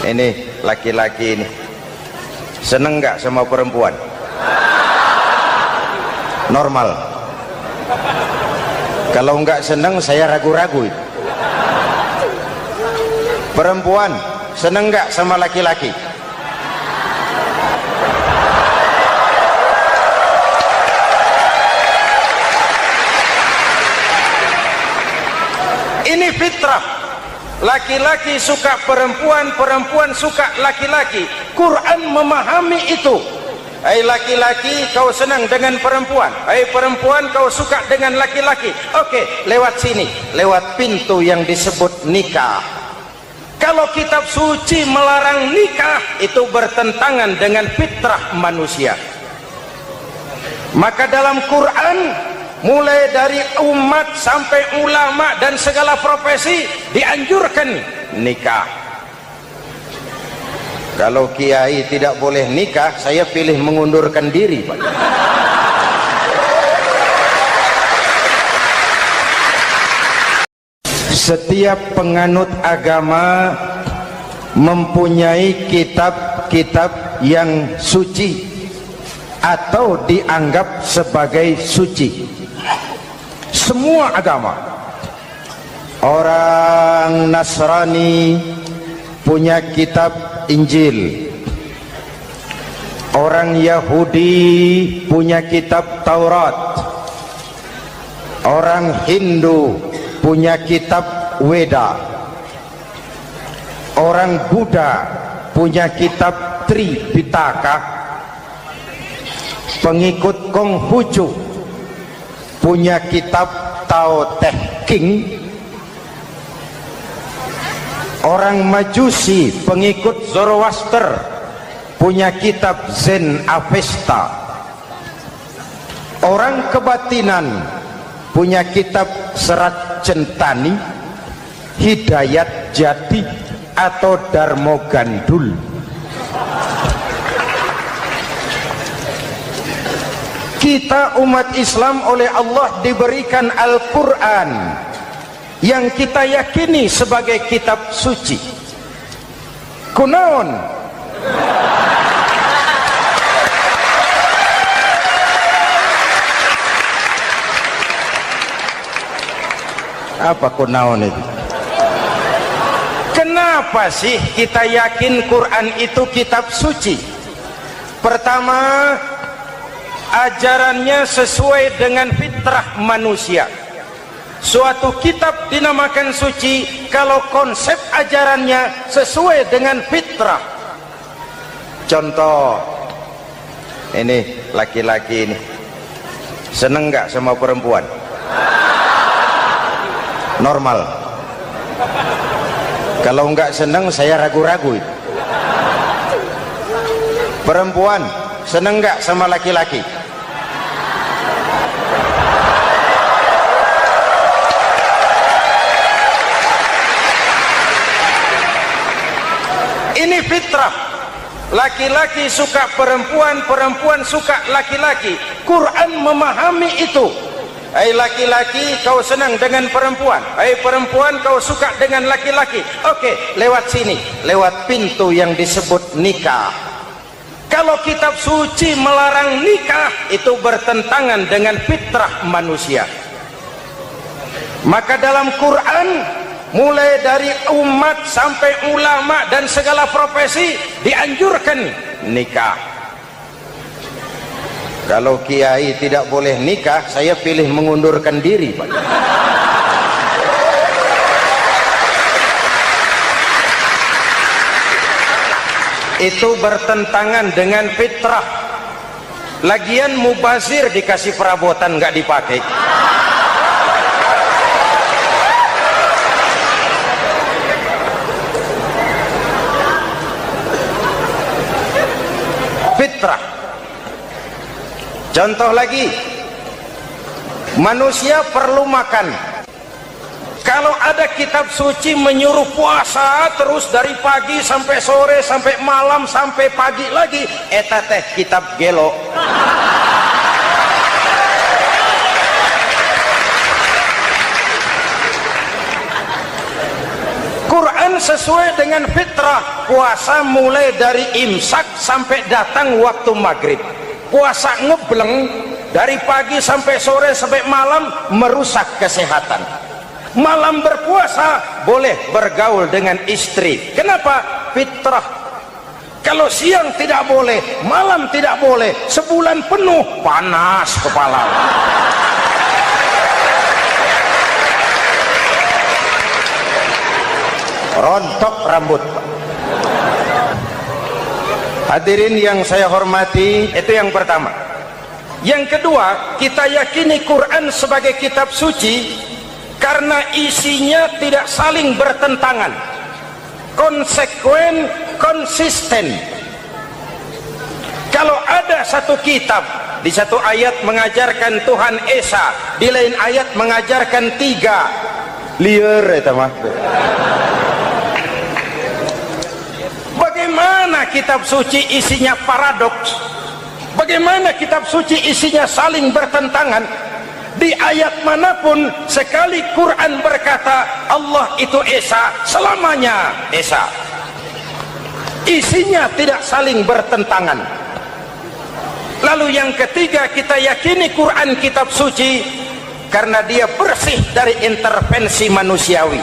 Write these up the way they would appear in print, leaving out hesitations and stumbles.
Ini laki-laki ini seneng nggak sama perempuan? Normal. Kalau nggak seneng saya ragu-ragu. Perempuan seneng nggak sama laki-laki? Ini fitrah. Laki-laki suka perempuan, perempuan suka laki-laki. Quran memahami itu. Hai laki-laki, kau senang dengan perempuan. Hai perempuan, kau suka dengan laki-laki. Oke, lewat sini, lewat pintu yang disebut nikah. Kalau kitab suci melarang nikah, itu bertentangan dengan fitrah manusia. Maka dalam Quran, mulai dari umat sampai ulama dan segala profesi dianjurkan nikah. Kalau kiai tidak boleh nikah, saya pilih mengundurkan diri, Pak. Setiap penganut agama mempunyai kitab-kitab yang suci atau dianggap sebagai suci. Semua agama. Orang Nasrani punya kitab Injil. Orang Yahudi punya kitab Taurat. Orang Hindu punya kitab Weda. Orang Buddha punya kitab Tripitaka. Pengikut Konghucu punya kitab Tao Te Ching. Orang Majusi pengikut Zoroaster punya kitab Zen Avesta. Orang kebatinan punya kitab Serat Centani, Hidayat Jati atau Darmo Gandul. Kita umat Islam oleh Allah diberikan Al-Quran yang kita yakini sebagai kitab suci. Kunaon? Apa kunaon itu? Kenapa sih kita yakin Quran itu kitab suci? Pertama, ajarannya sesuai dengan fitrah manusia. Suatu kitab dinamakan suci kalau konsep ajarannya sesuai dengan fitrah. Contoh, ini laki-laki ini seneng nggak sama perempuan? Normal. Kalau nggak seneng saya ragu-ragu. Perempuan seneng nggak sama laki-laki? Ini fitrah. Laki-laki suka perempuan, perempuan suka laki-laki. Quran memahami itu. Hai laki-laki, kau senang dengan perempuan. Hai perempuan, kau suka dengan laki-laki. Oke, lewat sini, lewat pintu yang disebut nikah. Kalau kitab suci melarang nikah, itu bertentangan dengan fitrah manusia. Maka dalam Quran, mulai dari umat sampai ulama dan segala profesi dianjurkan nikah. Kalau kiai tidak boleh nikah, saya pilih mengundurkan diri, Pak. Itu bertentangan dengan fitrah. Lagian mubazir dikasih perabotan nggak dipakai. Fitrah. Contoh lagi, manusia perlu makan. Kalau ada kitab suci menyuruh puasa terus dari pagi sampai sore sampai malam sampai pagi lagi, eta teh kitab gelo. Quran sesuai dengan fitrah. Puasa mulai dari imsak sampai datang waktu maghrib. Puasa ngebleng dari pagi sampai sore sampai malam merusak kesehatan. Malam berpuasa boleh bergaul dengan istri. Kenapa? Fitrah. Kalau siang tidak boleh, malam tidak boleh, sebulan penuh panas kepala. Rontok rambut. Hadirin yang saya hormati, itu yang pertama. Yang kedua, kita yakini Quran sebagai kitab suci karena isinya tidak saling bertentangan, konsekuen, konsisten. Kalau ada satu kitab, di satu ayat mengajarkan Tuhan Esa, di lain ayat mengajarkan tiga, liar itu mah. Bagaimana kitab suci isinya paradoks? Bagaimana kitab suci isinya saling bertentangan? Di ayat manapun sekali Quran berkata Allah itu Esa, selamanya Esa. Isinya tidak saling bertentangan. Lalu yang ketiga, kita yakini Quran kitab suci karena dia bersih dari intervensi manusiawi.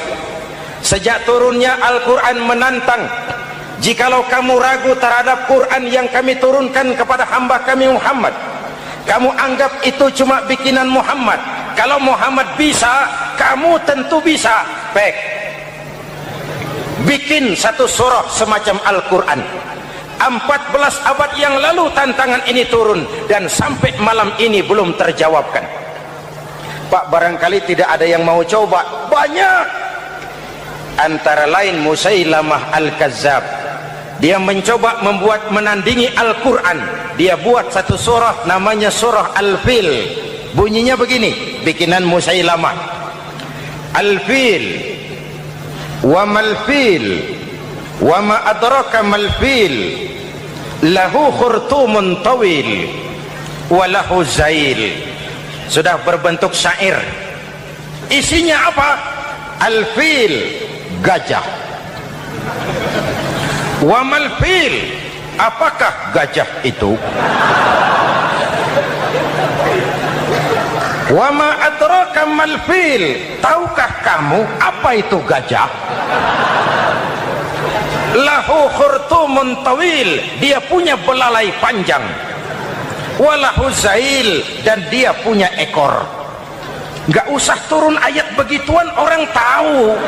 Sejak turunnya Al-Quran menantang, jikalau kamu ragu terhadap Quran yang kami turunkan kepada hamba kami Muhammad, kamu anggap itu cuma bikinan Muhammad. Kalau Muhammad bisa, kamu tentu bisa. Baik, bikin satu surah semacam Al-Quran. 14 abad yang lalu tantangan ini turun dan sampai malam ini belum terjawabkan. Pak, barangkali tidak ada yang mau coba. Banyak. Antara lain Musailamah Al-Kazzab, dia mencoba membuat menandingi Al-Quran. Dia buat satu surah namanya surah Al-Fil. Bunyinya begini, bikinan Musailamah. Al-Fil, wa mal-fil, wa ma adraka mal-fil, lahu khurtumun tawil, wa lahu zail. Sudah berbentuk syair. Isinya apa? Al-Fil, gajah. Wa mal-fil, apakah gajah itu? Wa ma adraka mal-fil, tahukah kamu apa itu gajah? Lahu khurtumun tawil, dia punya belalai panjang. Wa lahu zail, dan dia punya ekor. Gak usah turun ayat begituan, orang tahu.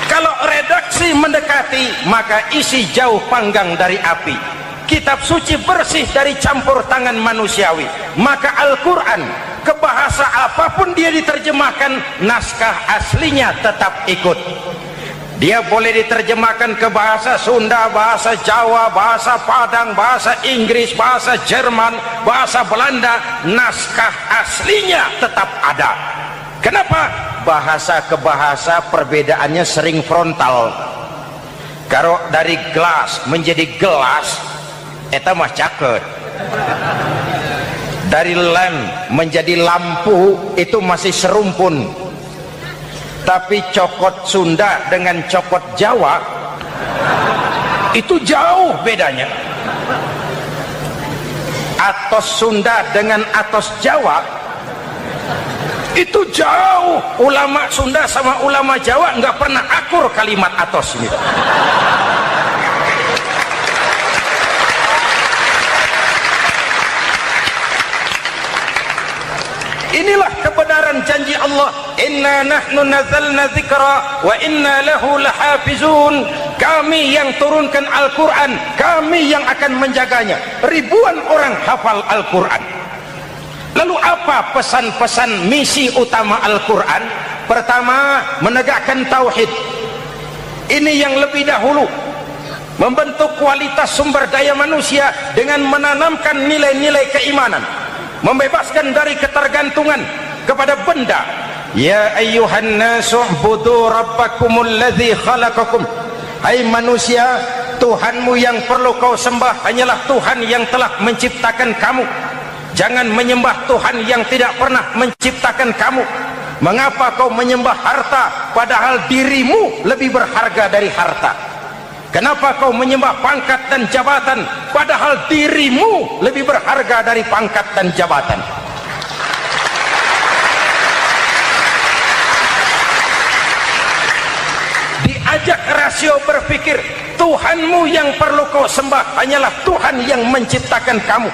Kalau redaksi mendekati, maka isi jauh panggang dari api. Kitab suci bersih dari campur tangan manusiawi. Maka Al-Quran, ke bahasa apapun dia diterjemahkan, naskah aslinya tetap ikut. Dia boleh diterjemahkan ke bahasa Sunda, bahasa Jawa, bahasa Padang, bahasa Inggris, bahasa Jerman, bahasa Belanda, naskah aslinya tetap ada. Kenapa? Bahasa ke bahasa perbedaannya sering frontal. Kalau dari gelas menjadi gelas, eta mah caket. Dari lamp menjadi lampu, itu masih serumpun. Tapi cokot Sunda dengan cokot Jawa itu jauh bedanya. Atos Sunda dengan atos Jawa itu jauh. Ulama Sunda sama ulama Jawa nggak pernah akur kalimat atos ini. Inilah kebenaran janji Allah, inna nahnu nazzalna dzikra wa inna lahu lahafizun. Kami yang turunkan Al-Quran, kami yang akan menjaganya. Ribuan orang hafal Al-Quran. Lalu apa pesan-pesan misi utama Al-Quran? Pertama, menegakkan tauhid. Ini yang lebih dahulu, membentuk kualitas sumber daya manusia dengan menanamkan nilai-nilai keimanan, membebaskan dari ketergantungan kepada benda. Ya ayyuhan nasu ubudu rabbakumul ladzi khalaqakum. Hai manusia, Tuhanmu yang perlu kau sembah hanyalah Tuhan yang telah menciptakan kamu. Jangan menyembah Tuhan yang tidak pernah menciptakan kamu. Mengapa kau menyembah harta padahal dirimu lebih berharga dari harta? Kenapa kau menyembah pangkat dan jabatan padahal dirimu lebih berharga dari pangkat dan jabatan? Diajak rasio berpikir, Tuhanmu yang perlu kau sembah hanyalah Tuhan yang menciptakan kamu.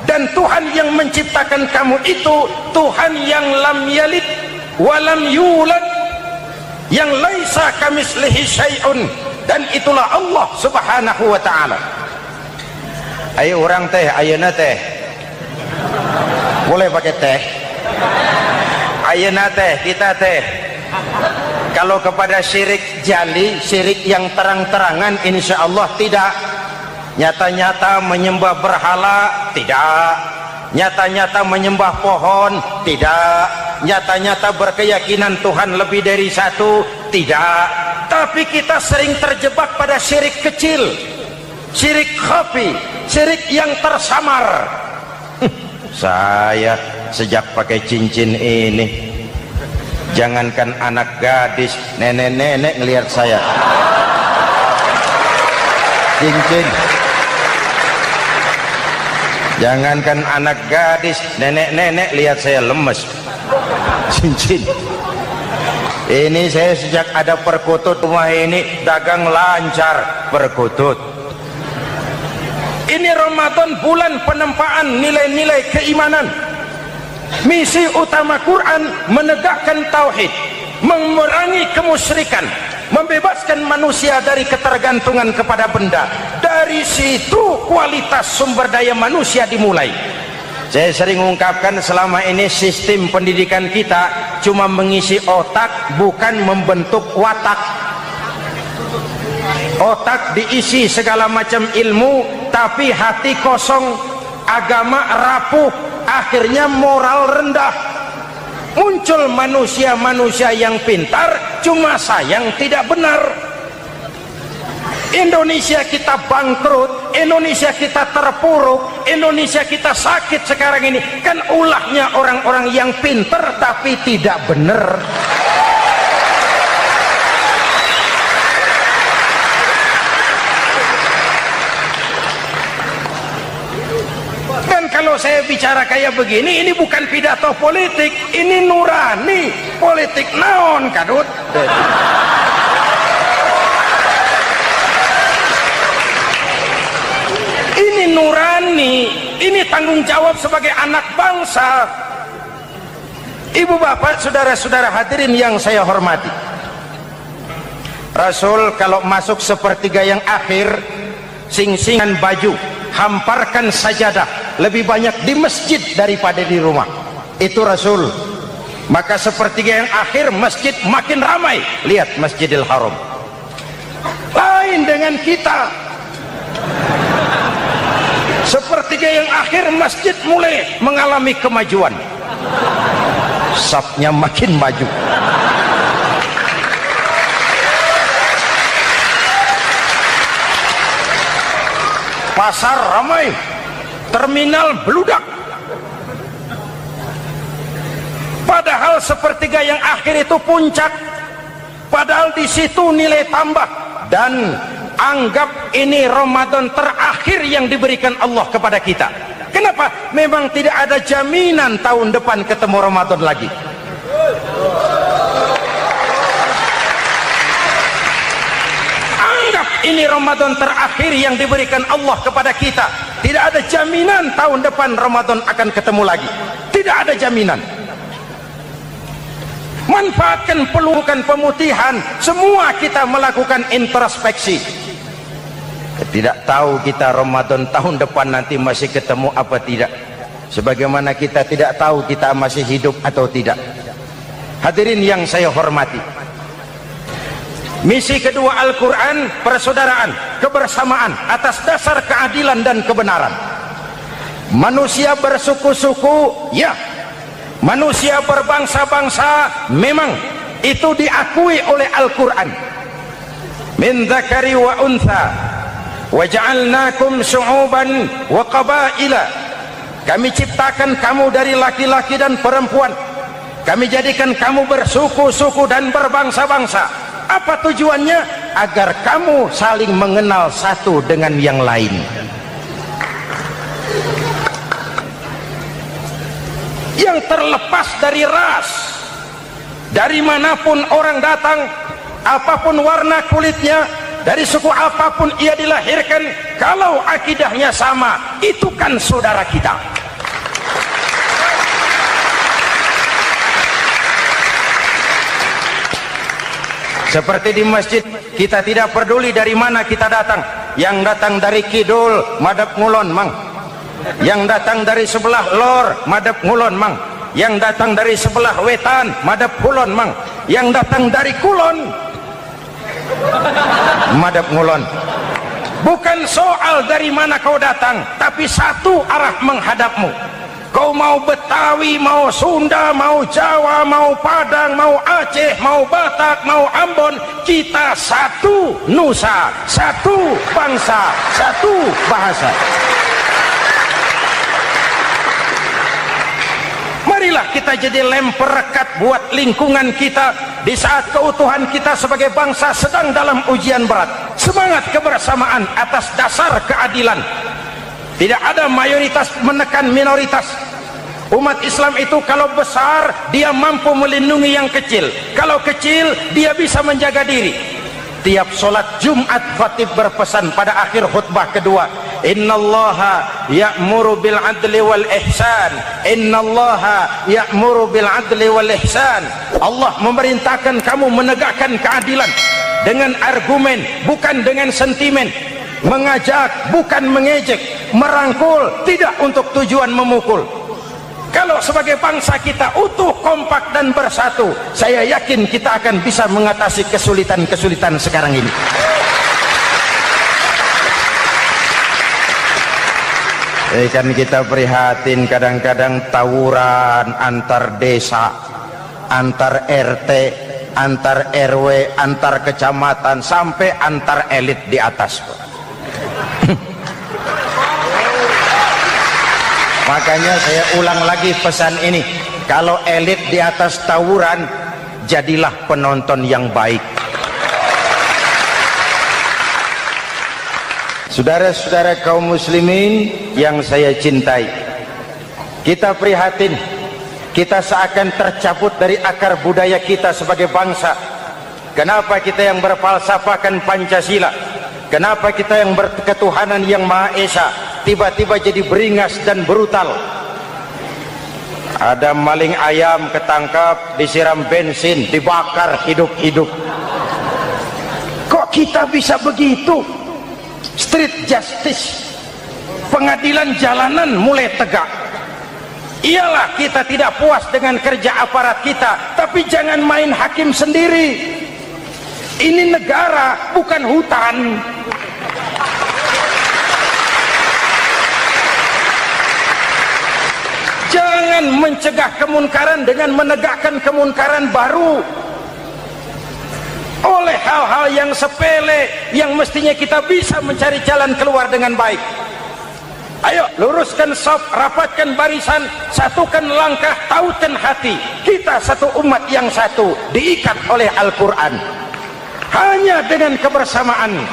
Dan Tuhan yang menciptakan kamu itu Tuhan yang lam yalid walam yulad, yang laisa kamislihi syai'un, dan itulah Allah subhanahu wa ta'ala. Ayo orang teh, ayeuna teh boleh pakai teh, ayeuna teh, kita teh kalau kepada syirik jali, syirik yang terang-terangan, insya Allah tidak. Nyata-nyata menyembah berhala, tidak. Nyata-nyata menyembah pohon, tidak. Nyata-nyata berkeyakinan Tuhan lebih dari satu, tidak. Tapi kita sering terjebak pada syirik kecil, syirik khafi, syirik yang tersamar. Saya sejak pakai cincin ini, jangankan anak gadis, nenek-nenek ngelihat saya cincin. Jangankan anak gadis, nenek-nenek lihat saya lemes cincin. Ini saya sejak ada perkutut rumah ini dagang lancar perkutut. Ini Ramadan, bulan penempaan nilai-nilai keimanan. Misi utama Quran menegakkan tauhid, memerangi kemusyrikan, membebaskan manusia dari ketergantungan kepada benda. Dari situ kualitas sumber daya manusia dimulai. Saya sering ungkapkan, selama ini sistem pendidikan kita cuma mengisi otak, bukan membentuk watak. Otak diisi segala macam ilmu, tapi hati kosong, agama rapuh, akhirnya moral rendah. Muncul manusia-manusia yang pintar, cuma sayang tidak benar. Indonesia kita bangkrut, Indonesia kita terpuruk, Indonesia kita sakit sekarang ini kan ulahnya orang-orang yang pintar tapi tidak benar. Dan kalau saya bicara kayak begini, ini bukan pidato politik, ini nurani. Politik naon kadut. Ini nurani, ini tanggung jawab sebagai anak bangsa. Ibu bapak, saudara-saudara hadirin yang saya hormati, Rasul kalau masuk sepertiga yang akhir, sing-singan baju, hamparkan sajadah, lebih banyak di masjid daripada di rumah. Itu Rasul. Maka sepertiga yang akhir masjid makin ramai. Lihat Masjidil Haram. Lain dengan kita. Sepertiga yang akhir masjid mulai mengalami kemajuan, safnya makin maju. Pasar ramai, terminal beludak. Padahal sepertiga yang akhir itu puncak, padahal di situ nilai tambah. Dan anggap ini Ramadan terakhir yang diberikan Allah kepada kita. Kenapa? Memang tidak ada jaminan tahun depan ketemu Ramadan lagi. Anggap ini Ramadan terakhir yang diberikan Allah kepada kita. Tidak ada jaminan tahun depan Ramadan akan ketemu lagi. Tidak ada jaminan. Manfaatkan pelukan pemutihan. Semua kita melakukan introspeksi. Tidak tahu kita Ramadan tahun depan nanti masih ketemu apa tidak. Sebagaimana kita tidak tahu kita masih hidup atau tidak. Hadirin yang saya hormati, misi kedua Al-Quran, persaudaraan, kebersamaan atas dasar keadilan dan kebenaran. Manusia bersuku-suku, ya. Manusia berbangsa-bangsa, memang itu diakui oleh Al-Quran. Min dzakari wa untha wa ja'alnakum syu'uban wa qabaila Kami ciptakan kamu dari laki-laki dan perempuan. Kami jadikan kamu bersuku-suku dan berbangsa-bangsa. Apa tujuannya? Agar kamu saling mengenal satu dengan yang lain. Yang terlepas dari ras, dari manapun orang datang, apapun warna kulitnya, dari suku apapun ia dilahirkan, kalau akidahnya sama, itu kan saudara kita. Seperti di masjid, kita tidak peduli dari mana kita datang. Yang datang dari kidul, madhab ngulon mang. Yang datang dari sebelah lor, madhab ngulon mang. Yang datang dari sebelah wetan, madhab kulon mang. Yang datang dari kulon, madhab ngulon. Bukan soal dari mana kau datang, tapi satu arah menghadapmu. Kau mau Betawi, mau Sunda, mau Jawa, mau Padang, mau Aceh, mau Batak, mau Ambon, kita satu nusa, satu bangsa, satu bahasa. Marilah kita jadi lem perekat buat lingkungan kita di saat keutuhan kita sebagai bangsa sedang dalam ujian berat. Semangat kebersamaan atas dasar keadilan. Tidak ada mayoritas menekan minoritas. Umat Islam itu kalau besar, dia mampu melindungi yang kecil. Kalau kecil, dia bisa menjaga diri. Tiap sholat Jumat khatib berpesan pada akhir khutbah kedua, innallaha ya'muru bil adli wal ihsan. Innallaha ya'muru bil adli wal ihsan. Allah memerintahkan kamu menegakkan keadilan dengan argumen, bukan dengan sentimen. Mengajak, bukan mengejek. Merangkul, tidak untuk tujuan memukul. Kalau sebagai bangsa kita utuh, kompak dan bersatu, saya yakin kita akan bisa mengatasi kesulitan-kesulitan sekarang ini. Kan kita prihatin kadang-kadang tawuran antar desa, antar RT, antar RW, antar kecamatan, sampai antar elit di atas. Makanya saya ulang lagi pesan ini, kalau elit di atas tawuran, jadilah penonton yang baik. Saudara-saudara kaum muslimin yang saya cintai, kita prihatin, kita seakan tercabut dari akar budaya kita sebagai bangsa. Kenapa kita yang berfalsafahkan Pancasila, kenapa kita yang berketuhanan yang Maha Esa tiba-tiba jadi beringas dan brutal? Ada maling ayam ketangkap, disiram bensin, dibakar hidup-hidup. Kok kita bisa begitu? Street justice, pengadilan jalanan mulai tegak. Iyalah kita tidak puas dengan kerja aparat kita, tapi jangan main hakim sendiri. Ini negara, bukan hutan. Jangan mencegah kemunkaran dengan menegakkan kemunkaran baru. Oleh hal-hal yang sepele yang mestinya kita bisa mencari jalan keluar dengan baik. Ayo luruskan saf, rapatkan barisan, satukan langkah, tautkan hati. Kita satu umat yang satu, diikat oleh Al-Quran. Hanya dengan kebersamaan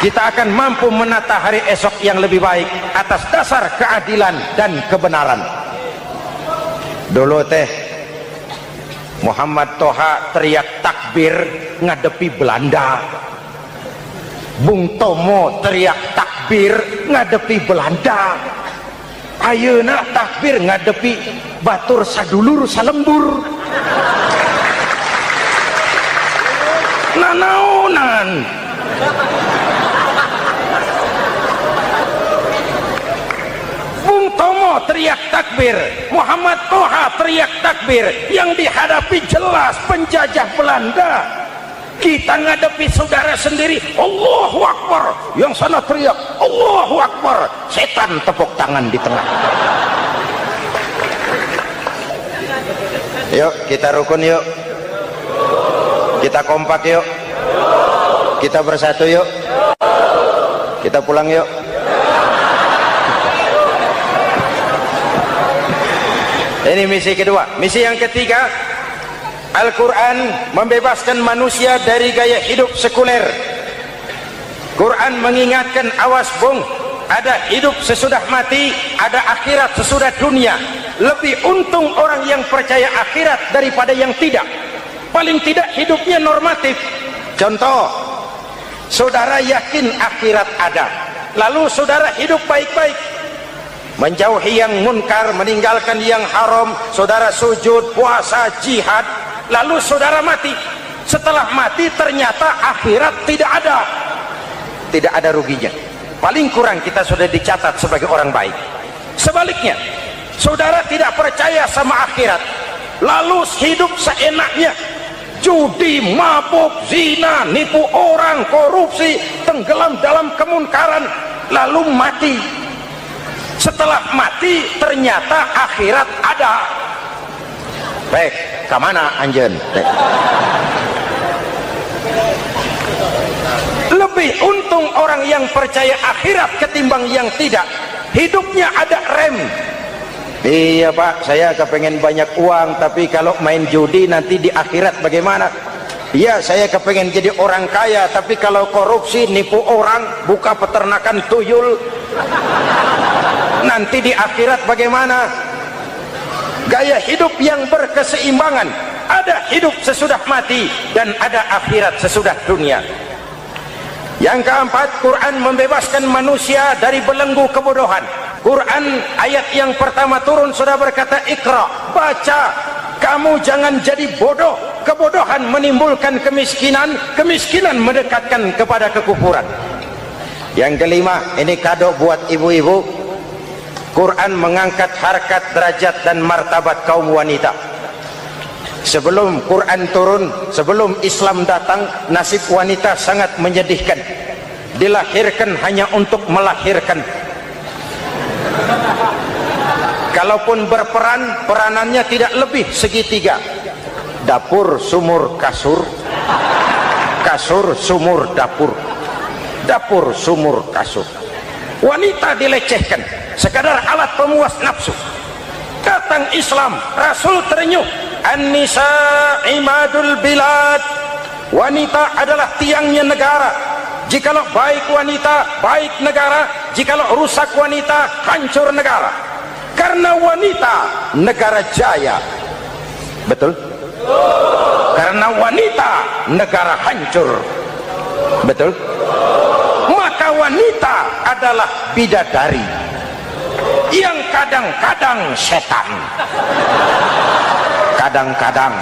kita akan mampu menata hari esok yang lebih baik atas dasar keadilan dan kebenaran. Dulu teh Muhammad Toha teriak takbir ngadepi Belanda. Bung Tomo teriak takbir ngadepi Belanda. Ayeuna takbir ngadepi batur sadulur salembur. Nanaonan. Bung Tomo teriak takbir, Muhammad Toha teriak takbir, yang dihadapi jelas penjajah Belanda. Kita ngadepi saudara sendiri, Allahu Akbar, yang sana teriak Allahu Akbar, setan tepuk tangan di tengah. Yuk kita rukun, yuk kita kompak, yuk kita bersatu, yuk kita pulang, yuk. Ini misi kedua. Misi yang ketiga, Al-Quran membebaskan manusia dari gaya hidup sekuler. Quran mengingatkan, awas bung, ada hidup sesudah mati, ada akhirat sesudah dunia. Lebih untung orang yang percaya akhirat daripada yang tidak. Paling tidak hidupnya normatif. Contoh, saudara yakin akhirat ada, lalu saudara hidup baik-baik, menjauhi yang munkar, meninggalkan yang haram, saudara sujud, puasa, jihad, lalu saudara mati. Setelah mati ternyata akhirat tidak ada. Tidak ada ruginya. Paling kurang kita sudah dicatat sebagai orang baik. Sebaliknya, saudara tidak percaya sama akhirat, lalu hidup seenaknya, judi, mabuk, zina, nipu orang, korupsi, tenggelam dalam kemunkaran, lalu mati. Setelah mati ternyata akhirat ada. Baik, kemana anjen? Lebih untung orang yang percaya akhirat ketimbang yang tidak. Hidupnya ada rem. Iya pak, saya kepengen banyak uang, tapi kalau main judi nanti di akhirat bagaimana? Iya, saya kepengen jadi orang kaya, tapi kalau korupsi, nipu orang, buka peternakan tuyul, nanti di akhirat bagaimana? Gaya hidup yang berkeseimbangan. Ada hidup sesudah mati dan ada akhirat sesudah dunia. Yang keempat, Quran membebaskan manusia dari belenggu kebodohan. Quran ayat yang pertama turun sudah berkata, Iqra, baca, kamu jangan jadi bodoh. Kebodohan menimbulkan kemiskinan, kemiskinan mendekatkan kepada kekufuran. Yang kelima, ini kado buat ibu-ibu, Quran mengangkat harkat, derajat dan martabat kaum wanita. Sebelum Quran turun, sebelum Islam datang, nasib wanita sangat menyedihkan. Dilahirkan hanya untuk melahirkan. Kalaupun berperan, peranannya tidak lebih segitiga. Dapur, sumur, kasur. Kasur, sumur, dapur. Dapur, sumur, kasur. Wanita dilecehkan, sekadar alat pemuas nafsu. Datang Islam, Rasul terenyuh, An-nisa imadul bilad. Wanita adalah tiangnya negara. Jikalau baik wanita, baik negara. Jikalau rusak wanita, hancur negara. Karena wanita, negara jaya. Betul? Karena wanita, negara hancur. Betul? Maka wanita adalah bidadari yang kadang-kadang setan. Kadang-kadang.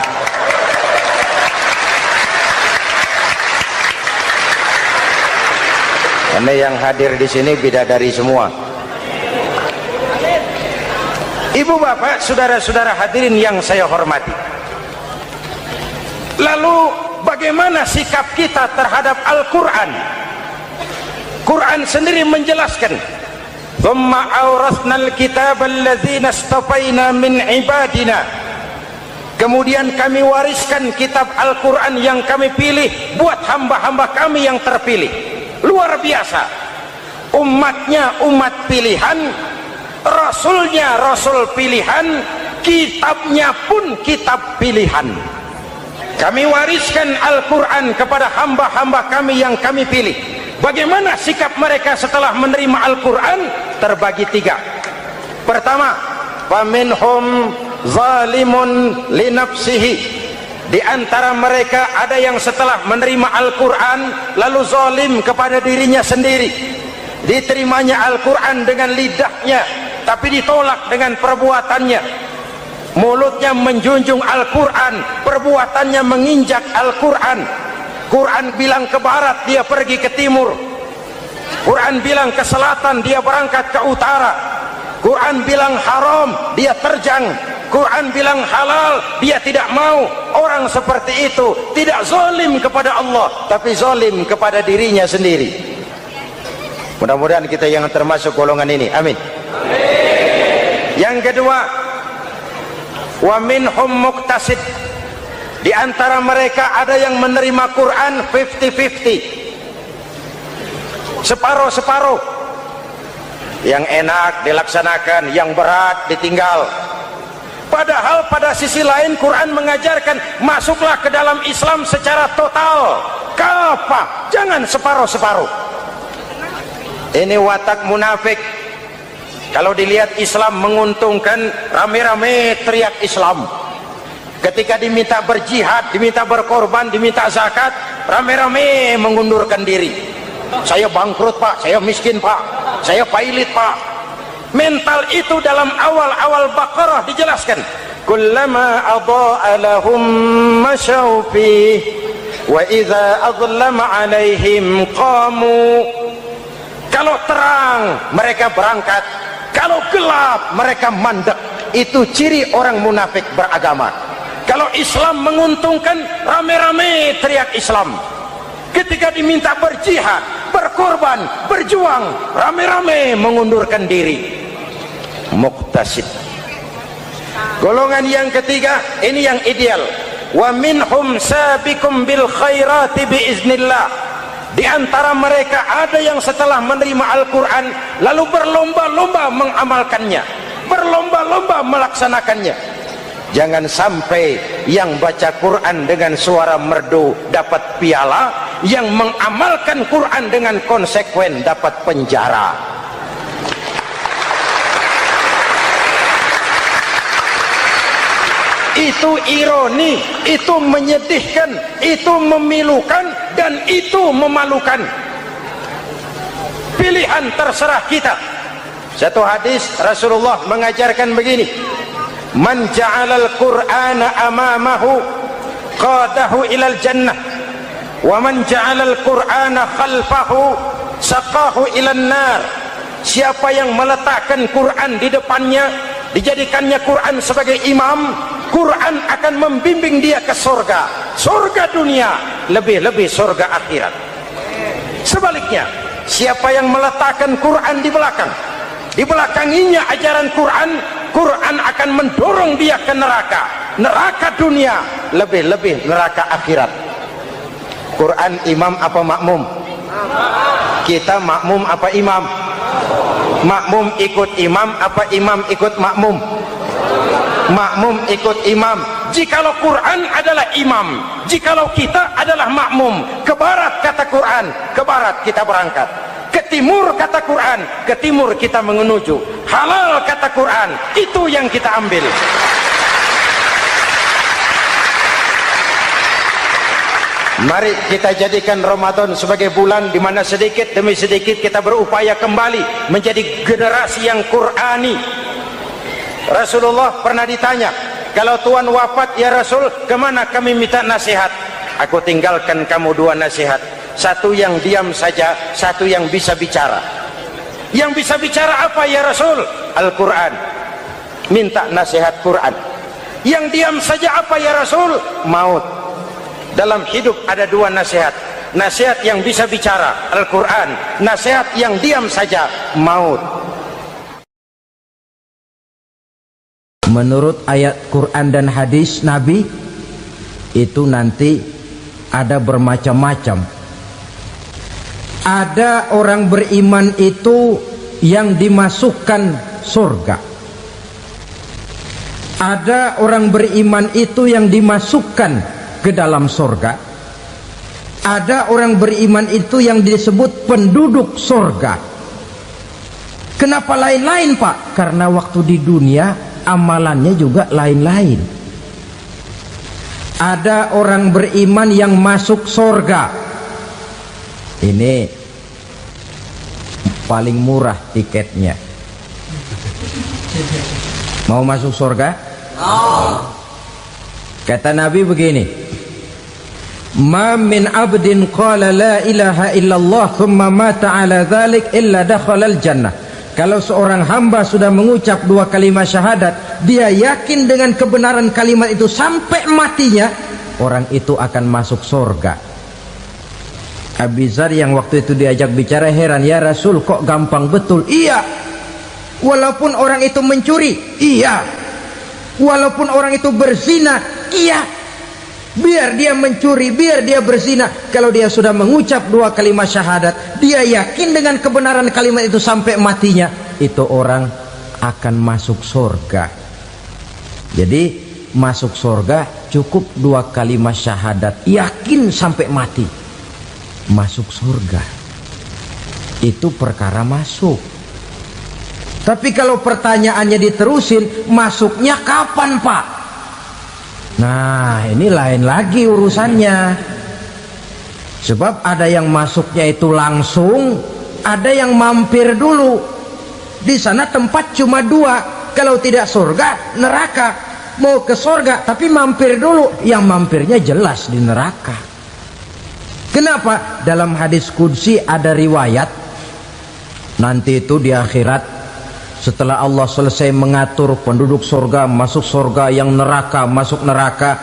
Karena yang hadir di sini bidadari semua. Ibu bapak, saudara-saudara hadirin yang saya hormati. Lalu bagaimana sikap kita terhadap Al-Quran? Quran sendiri menjelaskan, "Tsumma awrasnal kitaba alladzina istafaina min ibadina." Kemudian kami wariskan kitab Al-Quran yang kami pilih buat hamba-hamba kami yang terpilih. Luar biasa. Umatnya umat pilihan, Rasulnya Rasul pilihan, kitabnya pun kitab pilihan. Kami wariskan Al-Quran kepada hamba-hamba kami yang kami pilih. Bagaimana sikap mereka setelah menerima Al-Quran? Terbagi tiga. Pertama, faminhum zalimun linafsihi. Di antara mereka ada yang setelah menerima Al-Quran lalu zalim kepada dirinya sendiri. Diterimanya Al-Quran dengan lidahnya, tapi ditolak dengan perbuatannya. Mulutnya menjunjung Al-Quran, perbuatannya menginjak Al-Quran. Quran bilang ke barat, dia pergi ke timur. Quran bilang ke selatan, dia berangkat ke utara. Quran bilang haram, dia terjang. Quran bilang halal, dia tidak mau. Orang seperti itu tidak zalim kepada Allah, tapi zalim kepada dirinya sendiri. Mudah-mudahan kita yang termasuk golongan ini. Amin. Yang kedua, wa minhum muqtasid. Di antara mereka ada yang menerima Quran 50-50. Separuh-separuh. Yang enak dilaksanakan, yang berat ditinggal. Padahal pada sisi lain Quran mengajarkan masuklah ke dalam Islam secara total, kafah, jangan separuh-separuh. Ini watak munafik. Kalau dilihat Islam menguntungkan, rame-rame teriak Islam. Ketika diminta berjihad, diminta berkorban, diminta zakat, rame-rame mengundurkan diri. Saya bangkrut pak, saya miskin pak, saya pailit pak. Mental itu dalam awal-awal Baqarah dijelaskan. Kullama adha'a lahum masyaw fi wa idza adlama alaihim qamu. Kalau terang mereka berangkat, kalau gelap mereka mandek. Itu ciri orang munafik beragama. Kalau Islam menguntungkan, rame-rame teriak Islam. Ketika diminta berjihad, berkorban, berjuang, rame-rame mengundurkan diri. Muqtasid. Golongan yang ketiga, ini yang ideal. Wa minhum sabiqum bil khairati biiznillah. Di antara mereka ada yang setelah menerima Al-Quran lalu berlomba-lomba mengamalkannya, berlomba-lomba melaksanakannya. Jangan sampai yang baca Quran dengan suara merdu dapat piala, yang mengamalkan Quran dengan konsekuen dapat penjara. Itu ironi, itu menyedihkan, itu memilukan, dan itu memalukan. Pilihan terserah kita. Satu hadis Rasulullah mengajarkan begini: man ja'alal qur'ana amamahu qadahu ilal jannah wa man ja'alal qur'ana khalfahu saqahu ilan nar. Siapa yang meletakkan Quran di depannya, dijadikannya Quran sebagai imam, Quran akan membimbing dia ke surga, surga dunia, lebih-lebih surga akhirat. Sebaliknya, siapa yang meletakkan Quran di belakang, dibelakanginya ajaran Quran, Quran akan mendorong dia ke neraka, neraka dunia, lebih-lebih neraka akhirat. Quran imam apa makmum? Kita makmum apa imam? Makmum ikut imam apa imam ikut makmum? Makmum ikut imam. Jikalau Quran adalah imam, jikalau kita adalah makmum. Ke barat kata Quran, ke barat kita berangkat. Ke timur kata Quran, ke timur kita menuju. Halal kata Quran, itu yang kita ambil. Mari kita jadikan Ramadan sebagai bulan di mana sedikit demi sedikit kita berupaya kembali menjadi generasi yang Qurani. Rasulullah pernah ditanya, kalau Tuhan wafat ya Rasul, kemana kami minta nasihat? Aku tinggalkan kamu dua nasihat, satu yang diam saja, satu yang bisa bicara. Yang bisa bicara apa ya Rasul? Al-Quran. Minta nasihat Quran. Yang diam saja apa ya Rasul? Maut. Dalam hidup ada dua nasihat, nasihat yang bisa bicara Al-Quran, nasihat yang diam saja maut. Menurut ayat Quran dan hadis Nabi itu nanti ada bermacam-macam. Ada orang beriman itu yang dimasukkan surga. Ada orang beriman itu yang dimasukkan ke dalam surga. Ada orang beriman itu yang disebut penduduk surga. Kenapa lain-lain Pak? Karena waktu di dunia amalannya juga lain-lain. Ada orang beriman yang masuk surga. Ini paling murah tiketnya. Mau masuk surga? Kata Nabi begini, ma min abdin qala la ilaha illallah thumma mata ala dhalik illa dakhalal jannah. Kalau seorang hamba sudah mengucap dua kalimat syahadat, dia yakin dengan kebenaran kalimat itu sampai matinya, orang itu akan masuk surga. Abi Dzar yang waktu itu diajak bicara heran, ya Rasul kok gampang betul? Iya. Walaupun orang itu mencuri, iya. Walaupun orang itu berzina, iya. Biar dia mencuri, biar dia berzina, kalau dia sudah mengucap dua kalimat syahadat, dia yakin dengan kebenaran kalimat itu sampai matinya, itu orang akan masuk surga. Jadi masuk surga cukup 2 kalimat syahadat, yakin sampai mati masuk surga, itu perkara masuk. Tapi kalau pertanyaannya diterusin, masuknya kapan Pak? Nah ini lain lagi urusannya. Sebab ada yang masuknya itu langsung, ada yang mampir dulu. Di sana tempat cuma 2, kalau tidak surga neraka. Mau ke surga tapi mampir dulu, yang mampirnya jelas di neraka. Kenapa? Dalam hadis qudsi ada riwayat, nanti itu di akhirat, setelah Allah selesai mengatur penduduk surga masuk surga, yang neraka masuk neraka,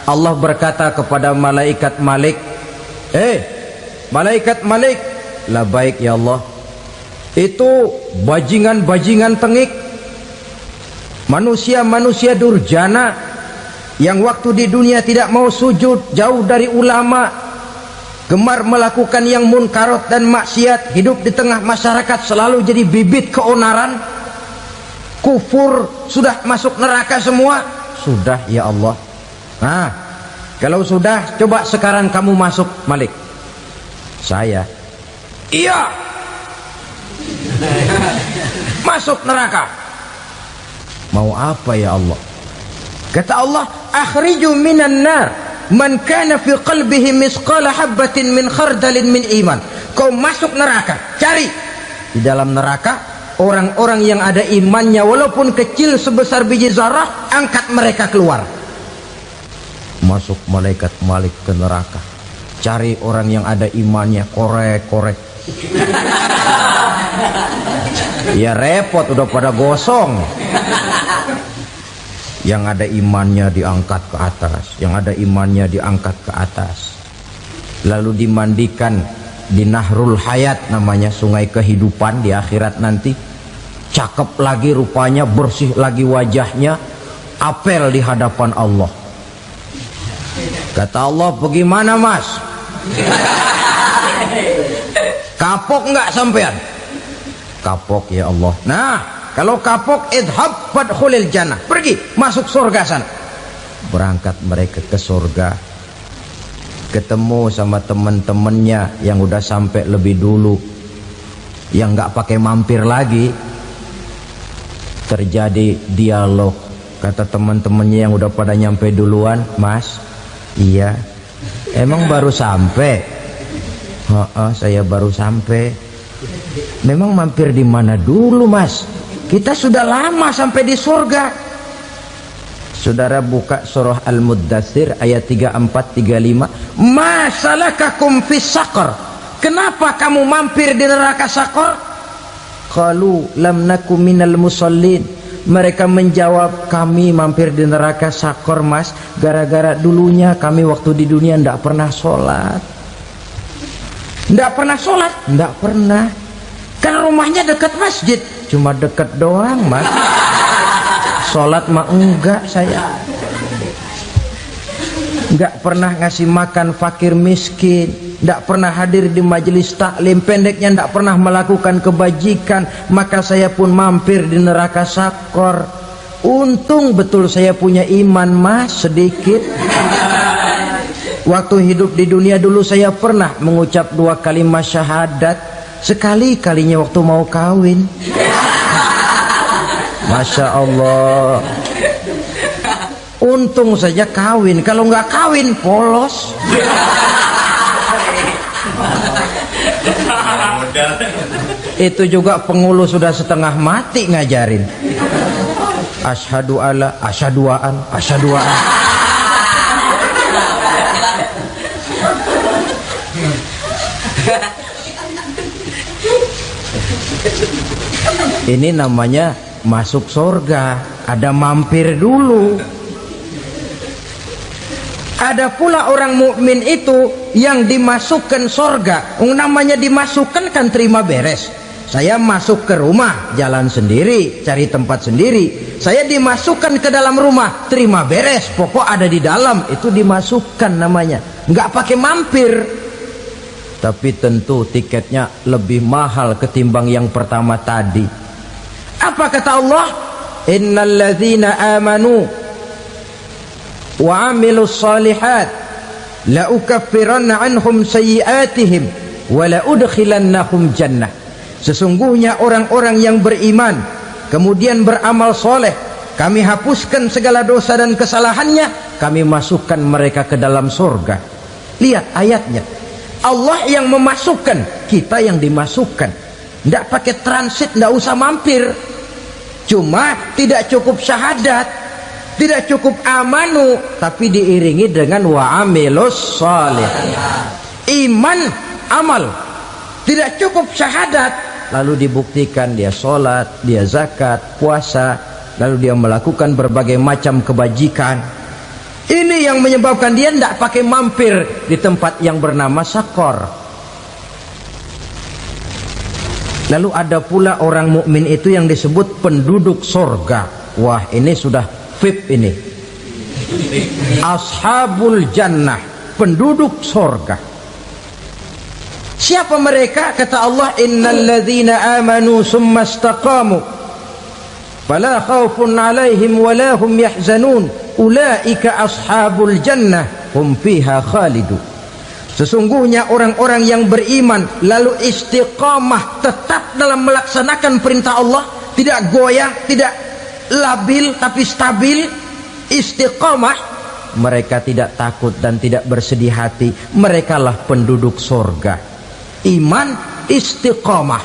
Allah berkata kepada malaikat Malik, malaikat Malik, labaik ya Allah, itu bajingan-bajingan tengik, manusia-manusia durjana yang waktu di dunia tidak mau sujud, jauh dari ulama, gemar melakukan yang munkarat dan maksiat, hidup di tengah masyarakat selalu jadi bibit keonaran, kufur, sudah masuk neraka semua. Sudah ya Allah. Nah kalau sudah, coba sekarang kamu masuk Malik. Saya, iya, masuk neraka. Mau apa ya Allah? Kata Allah, akhriju minan nar man kana fi qalbihi misqala habatin min khardalin min iman. Kau masuk neraka, cari di dalam neraka orang-orang yang ada imannya walaupun kecil sebesar biji zarah, angkat mereka keluar. Masuk malaikat Malik ke neraka, cari orang yang ada imannya, korek-korek. Ya repot, udah pada gosong. Yang ada imannya diangkat ke atas, yang ada imannya diangkat ke atas, lalu dimandikan di Nahrul Hayat, namanya sungai kehidupan di akhirat nanti. Cakep lagi rupanya, bersih lagi wajahnya, apel di hadapan Allah. Kata Allah, bagaimana mas? Kapok nggak sampean? Kapok ya Allah. Nah kalau kapok, idhab fadkhulil jannah, pergi masuk surga sana. Berangkat mereka ke surga, ketemu sama teman-temannya yang udah sampai lebih dulu, yang nggak pakai mampir lagi. Terjadi dialog. Kata teman-temannya yang udah pada nyampe duluan, mas, iya, emang baru sampai? Saya baru sampai. Memang mampir di mana dulu mas? Kita sudah lama sampai di surga. Saudara buka surah Al-Muddathir ayat 34-35. Ma salakakum fis saqar? Kenapa kamu mampir di neraka Saqar? Qalu lam nakum minal musallin. Mereka menjawab, kami mampir di neraka Saqar mas, gara-gara dulunya kami waktu di dunia tidak pernah sholat. Tidak pernah sholat? Tidak pernah. Kan rumahnya dekat masjid. Cuma dekat doang mas, sholat mah enggak. Saya enggak pernah ngasih makan fakir miskin, enggak pernah hadir di majelis taklim, pendeknya enggak pernah melakukan kebajikan. Maka saya pun mampir di neraka Saqar. Untung betul saya punya iman mas, sedikit. Waktu hidup di dunia dulu saya pernah mengucap 2 kalimat syahadat, sekali-kalinya waktu mau kawin. Masya Allah. Untung saja kawin, kalau nggak kawin polos. Itu juga pengulu sudah setengah mati ngajarin. Asyhadu alla, asyaduaan, asyaduaan. Ini namanya masuk surga, ada mampir dulu. Ada pula orang mukmin itu yang dimasukkan surga. Namanya dimasukkan kan terima beres. Saya masuk ke rumah, jalan sendiri, cari tempat sendiri. Saya dimasukkan ke dalam rumah, terima beres, pokok ada di dalam, itu dimasukkan namanya. Nggak pakai mampir. Tapi tentu tiketnya lebih mahal ketimbang yang pertama tadi. Apa kata Allah? Innal ladzina amanu wa amilus salihat la ukaffiranna anhum sayyi'atihim wa la udkhilannahum jannah. Sesungguhnya orang-orang yang beriman kemudian beramal soleh, kami hapuskan segala dosa dan kesalahannya, kami masukkan mereka ke dalam surga. Lihat ayatnya, Allah yang memasukkan, kita yang dimasukkan. Tidak pakai transit, tidak usah mampir. Cuma tidak cukup syahadat, tidak cukup amanu, tapi diiringi dengan wa amilus salih. Iman, amal. Tidak cukup syahadat, lalu dibuktikan dia sholat, dia zakat, puasa, lalu dia melakukan berbagai macam kebajikan. Ini yang menyebabkan dia tidak pakai mampir di tempat yang bernama sakor. Lalu ada pula orang mukmin itu yang disebut penduduk sorga. Wah, ini sudah VIP ini. Ashabul jannah, penduduk sorga. Siapa mereka? Kata Allah, innal ladzina amanu summa istaqamu fala khaufun alaihim wala hum yahzanun ulaika ashabul jannah hum fiha khalidun. Sesungguhnya orang-orang yang beriman lalu istiqamah, tetap dalam melaksanakan perintah Allah, tidak goyah, tidak labil tapi stabil, istiqamah, mereka tidak takut dan tidak bersedih hati. Merekalah penduduk surga. Iman, istiqamah.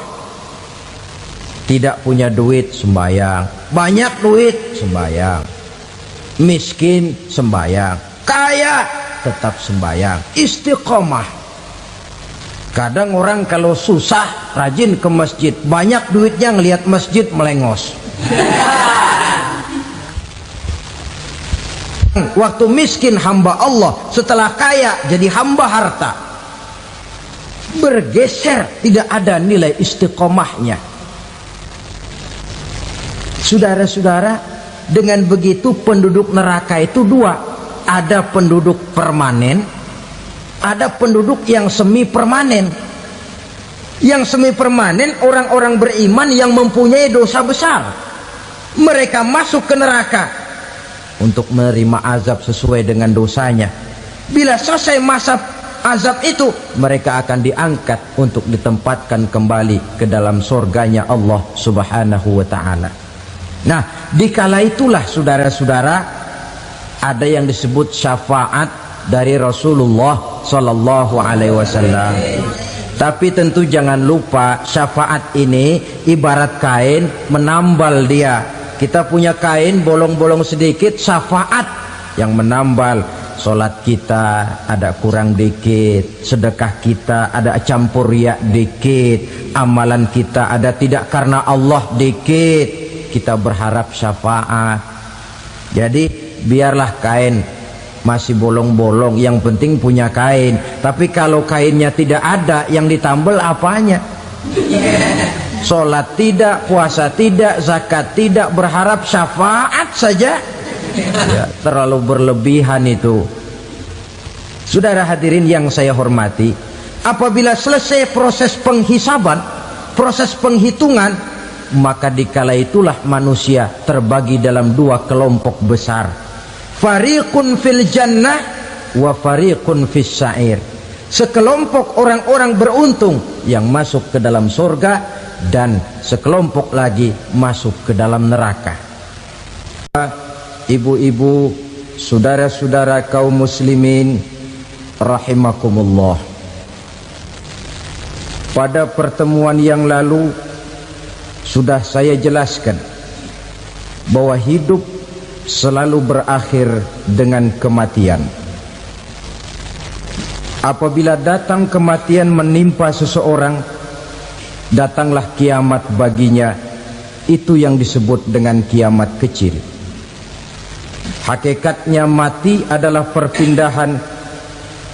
Tidak punya duit, sembahyang. Banyak duit, sembahyang. Miskin, sembahyang. Kaya, tetap sembahyang. Istiqomah. Kadang orang kalau susah rajin ke masjid, banyak duitnya ngelihat masjid melengos. Waktu miskin hamba Allah, setelah kaya jadi hamba harta. Bergeser, tidak ada nilai istiqomahnya. Saudara-saudara, dengan begitu penduduk neraka itu dua. Ada penduduk permanen, ada penduduk yang semi permanen. Yang semi permanen orang-orang beriman yang mempunyai dosa besar. Mereka masuk ke neraka untuk menerima azab sesuai dengan dosanya. Bila selesai masa azab itu, mereka akan diangkat untuk ditempatkan kembali ke dalam surganya Allah Subhanahu wa ta'ala. Nah, dikala itulah saudara-saudara, ada yang disebut syafaat dari Rasulullah Sallallahu Alaihi Wasallam. Tapi tentu jangan lupa, syafaat ini ibarat kain menambal dia. Kita punya kain bolong-bolong sedikit, syafaat yang menambal. Solat kita ada kurang dikit, sedekah kita ada campur riak dikit, amalan kita ada tidak karena Allah dikit, kita berharap syafaat. Jadi biarlah kain masih bolong-bolong, yang penting punya kain. Tapi kalau kainnya tidak ada, yang ditambal apanya? Sholat tidak, puasa tidak, zakat tidak, berharap syafaat saja, ya, terlalu berlebihan itu. Saudara hadirin yang saya hormati, apabila selesai proses penghisaban, proses penghitungan, maka dikala itulah manusia terbagi dalam dua kelompok besar. Fariqun fil jannah wa fariqun fis sa'ir. Sekelompok orang-orang beruntung yang masuk ke dalam surga, dan sekelompok lagi masuk ke dalam neraka. Ibu-ibu, saudara-saudara kaum muslimin rahimakumullah. Pada pertemuan yang lalu sudah saya jelaskan bahwa hidup selalu berakhir dengan kematian. Apabila datang kematian menimpa seseorang, datanglah kiamat baginya. Itu yang disebut dengan kiamat kecil. Hakikatnya mati adalah perpindahan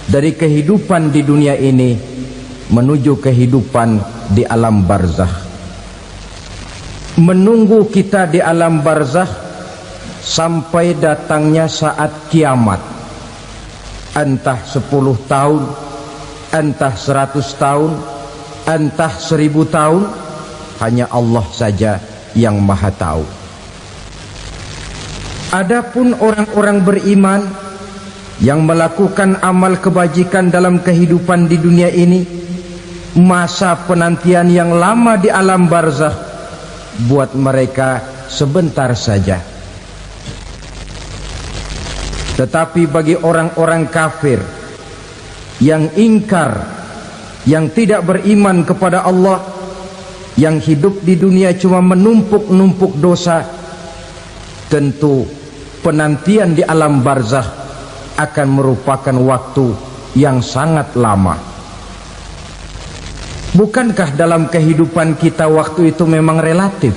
dari kehidupan di dunia ini menuju kehidupan di alam barzakh. Menunggu kita di alam barzakh sampai datangnya saat kiamat. Entah 10 tahun, entah 100 tahun, entah 1000 tahun, hanya Allah saja yang maha tahu. Adapun orang-orang beriman yang melakukan amal kebajikan dalam kehidupan di dunia ini, masa penantian yang lama di alam barzakh buat mereka sebentar saja. Tetapi bagi orang-orang kafir yang ingkar, yang tidak beriman kepada Allah, yang hidup di dunia cuma menumpuk-numpuk dosa, tentu penantian di alam barzakh akan merupakan waktu yang sangat lama. Bukankah dalam kehidupan kita waktu itu memang relatif?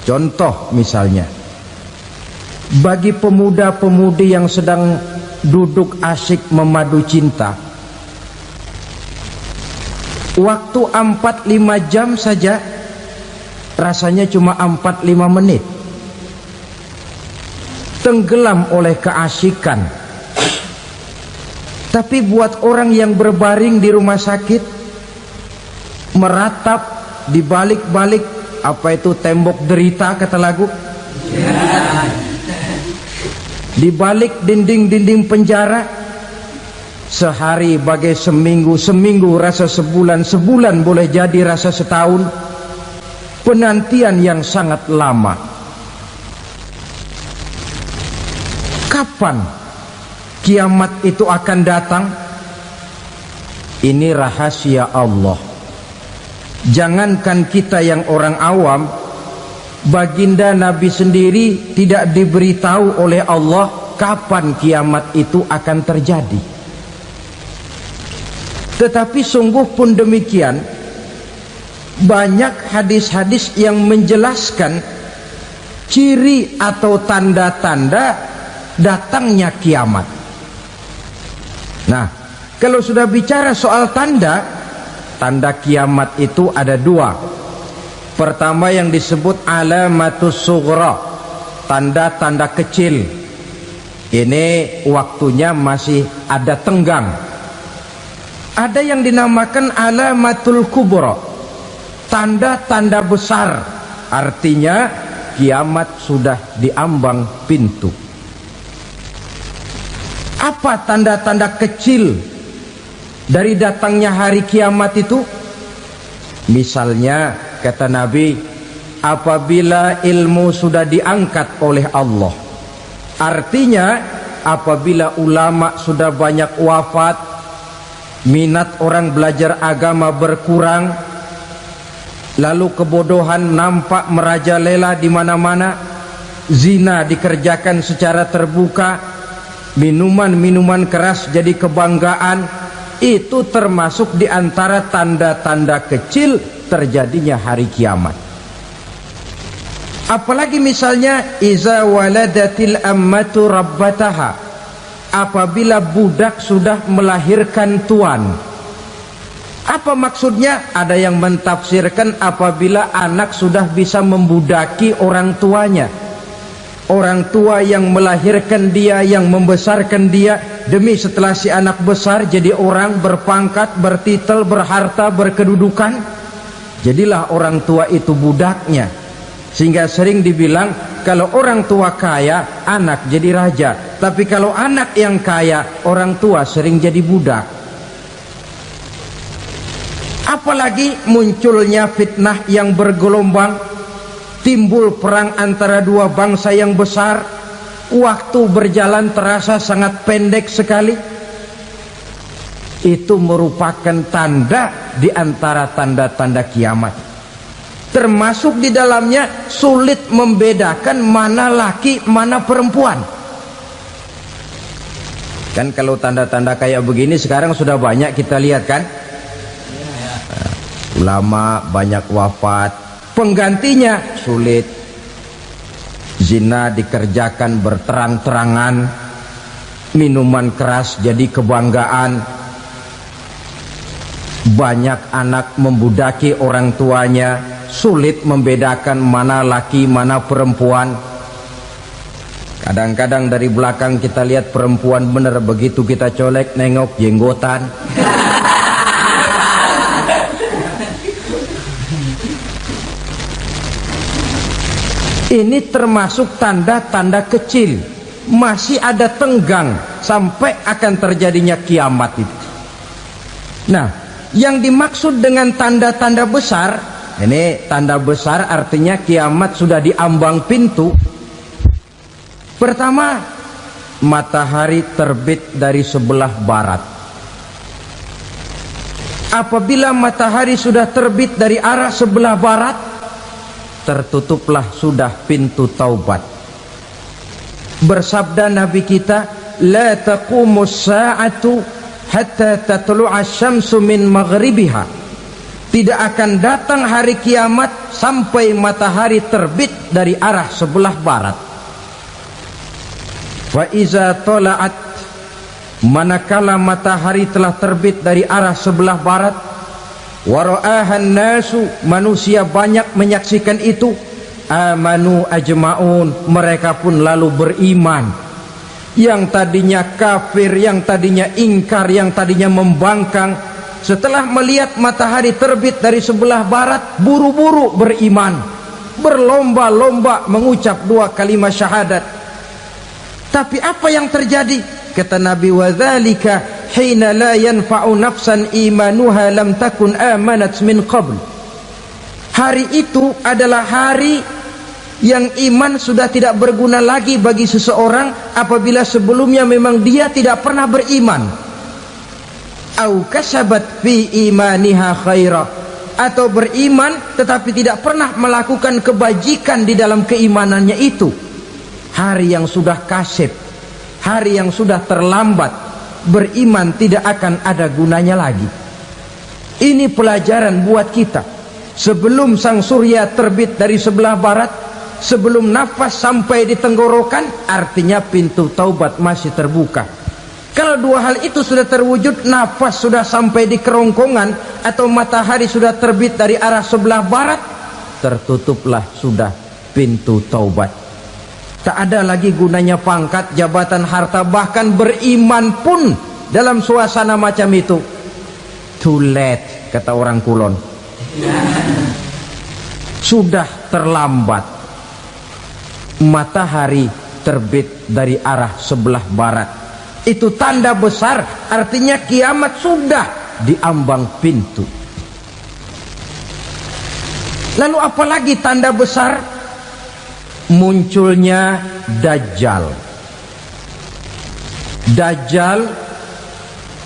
Contoh misalnya, bagi pemuda-pemudi yang sedang duduk asyik memadu cinta, waktu 4-5 jam saja rasanya cuma 4-5 menit, tenggelam oleh keasikan. Tapi buat orang yang berbaring di rumah sakit, meratap di balik-balik apa itu tembok derita kata lagu, di balik dinding-dinding penjara, sehari bagai seminggu, seminggu rasa sebulan, sebulan boleh jadi rasa setahun. Penantian yang sangat lama. Kapan kiamat itu akan datang? Ini rahasia Allah. Jangankan kita yang orang awam, baginda Nabi sendiri tidak diberitahu oleh Allah kapan kiamat itu akan terjadi. Tetapi sungguh pun demikian, banyak hadis-hadis yang menjelaskan ciri atau tanda-tanda datangnya kiamat. Nah, kalau sudah bicara soal tanda, tanda kiamat itu ada dua. Pertama yang disebut alamatus sughra, tanda-tanda kecil. Ini waktunya masih ada tenggang. Ada yang dinamakan alamatul kubra, tanda-tanda besar, artinya kiamat sudah diambang pintu. Apa tanda-tanda kecil dari datangnya hari kiamat itu? Misalnya kata Nabi, apabila ilmu sudah diangkat oleh Allah, artinya apabila ulama sudah banyak wafat, minat orang belajar agama berkurang, lalu kebodohan nampak merajalela di mana-mana, zina dikerjakan secara terbuka, minuman-minuman keras jadi kebanggaan, itu termasuk di antara tanda-tanda kecil terjadinya hari kiamat. Apalagi misalnya iza waladatil ammatu rabbataha, apabila budak sudah melahirkan tuan. Apa maksudnya? Ada yang mentafsirkan apabila anak sudah bisa membudaki orang tuanya. Orang tua yang melahirkan dia, yang membesarkan dia, demi setelah si anak besar jadi orang berpangkat, bertitel, berharta, berkedudukan, jadilah orang tua itu budaknya. Sehingga sering dibilang kalau orang tua kaya, anak jadi raja. Tapi kalau anak yang kaya, orang tua sering jadi budak. Apalagi munculnya fitnah yang bergelombang, timbul perang antara dua bangsa yang besar, waktu berjalan terasa sangat pendek sekali. Itu merupakan tanda di antara tanda-tanda kiamat. Termasuk di dalamnya sulit membedakan mana laki, mana perempuan. Kan kalau tanda-tanda kayak begini sekarang sudah banyak kita lihat kan. Ulama banyak wafat, penggantinya sulit. Zina dikerjakan berterang-terangan, minuman keras jadi kebanggaan, banyak anak membudaki orang tuanya, sulit membedakan mana laki mana perempuan. Kadang-kadang dari belakang kita lihat perempuan bener, begitu kita colek nengok jenggotan. Ini termasuk tanda-tanda kecil. masih ada tenggang sampai akan terjadinya kiamat itu. Nah, yang dimaksud dengan tanda-tanda besar, ini tanda besar artinya kiamat sudah di ambang pintu. Pertama, matahari terbit dari sebelah barat. Apabila matahari sudah terbit dari arah sebelah barat, tertutuplah sudah pintu taubat. Bersabda Nabi kita, la taqumus sa'atu hatta tatlu'a syamsu min maghribiha. Tidak akan datang hari kiamat sampai matahari terbit dari arah sebelah barat. Wa iza tala'at, manakala matahari telah terbit dari arah sebelah barat, wa ra'ahan nasu, manusia banyak menyaksikan itu, amanu ajma'un, mereka pun lalu beriman. Yang tadinya kafir, yang tadinya ingkar, yang tadinya membangkang, setelah melihat matahari terbit dari sebelah barat, buru-buru beriman, berlomba-lomba mengucap 2 kalimat syahadat. Tapi apa yang terjadi? Kata Nabi, wa dzalika hina la yanfa'u nafsan imanuha lam takun amanat min qabl. Hari itu adalah hari yang iman sudah tidak berguna lagi bagi seseorang apabila sebelumnya memang dia tidak pernah beriman. Au kasabat fi imaniha khaira, atau beriman tetapi tidak pernah melakukan kebajikan di dalam keimanannya itu. Hari yang sudah kasib, hari yang sudah terlambat, beriman tidak akan ada gunanya lagi. Ini pelajaran buat kita. Sebelum sang surya terbit dari sebelah barat, sebelum nafas sampai di tenggorokan, artinya pintu taubat masih terbuka. Kalau 2 hal itu sudah terwujud, nafas sudah sampai di kerongkongan atau matahari sudah terbit dari arah sebelah barat, tertutuplah sudah pintu taubat. Tak ada lagi gunanya pangkat, jabatan, harta, bahkan beriman pun dalam suasana macam itu too late, kata orang Kulon. Sudah terlambat. Matahari terbit dari arah sebelah barat, itu tanda besar, artinya kiamat sudah di ambang pintu. Lalu apalagi tanda besar? Munculnya Dajjal. Dajjal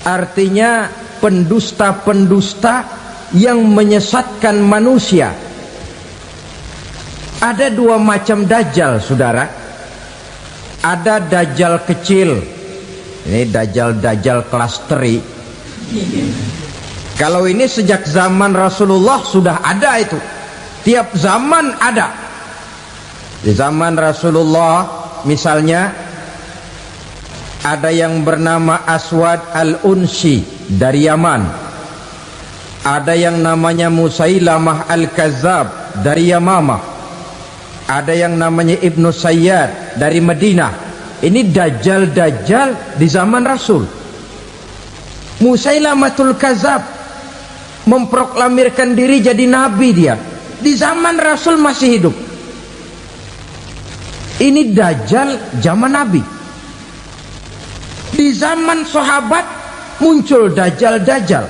artinya pendusta-pendusta yang menyesatkan manusia. Ada 2 macam Dajjal, saudara. Ada Dajjal kecil, ini Dajjal kelas 3. Kalau ini sejak zaman Rasulullah sudah ada itu. Tiap zaman ada. Di zaman Rasulullah misalnya ada yang bernama Aswad al-Unsi dari Yaman, ada yang namanya Musailamah al-Kazzab dari Yamamah, ada yang namanya Ibnu Sayyad dari Madinah. Ini Dajjal di zaman Rasul. Musailamatul Kazzab memproklamirkan diri jadi nabi, dia di zaman Rasul masih hidup. Ini Dajjal zaman Nabi. Di zaman sahabat muncul Dajjal.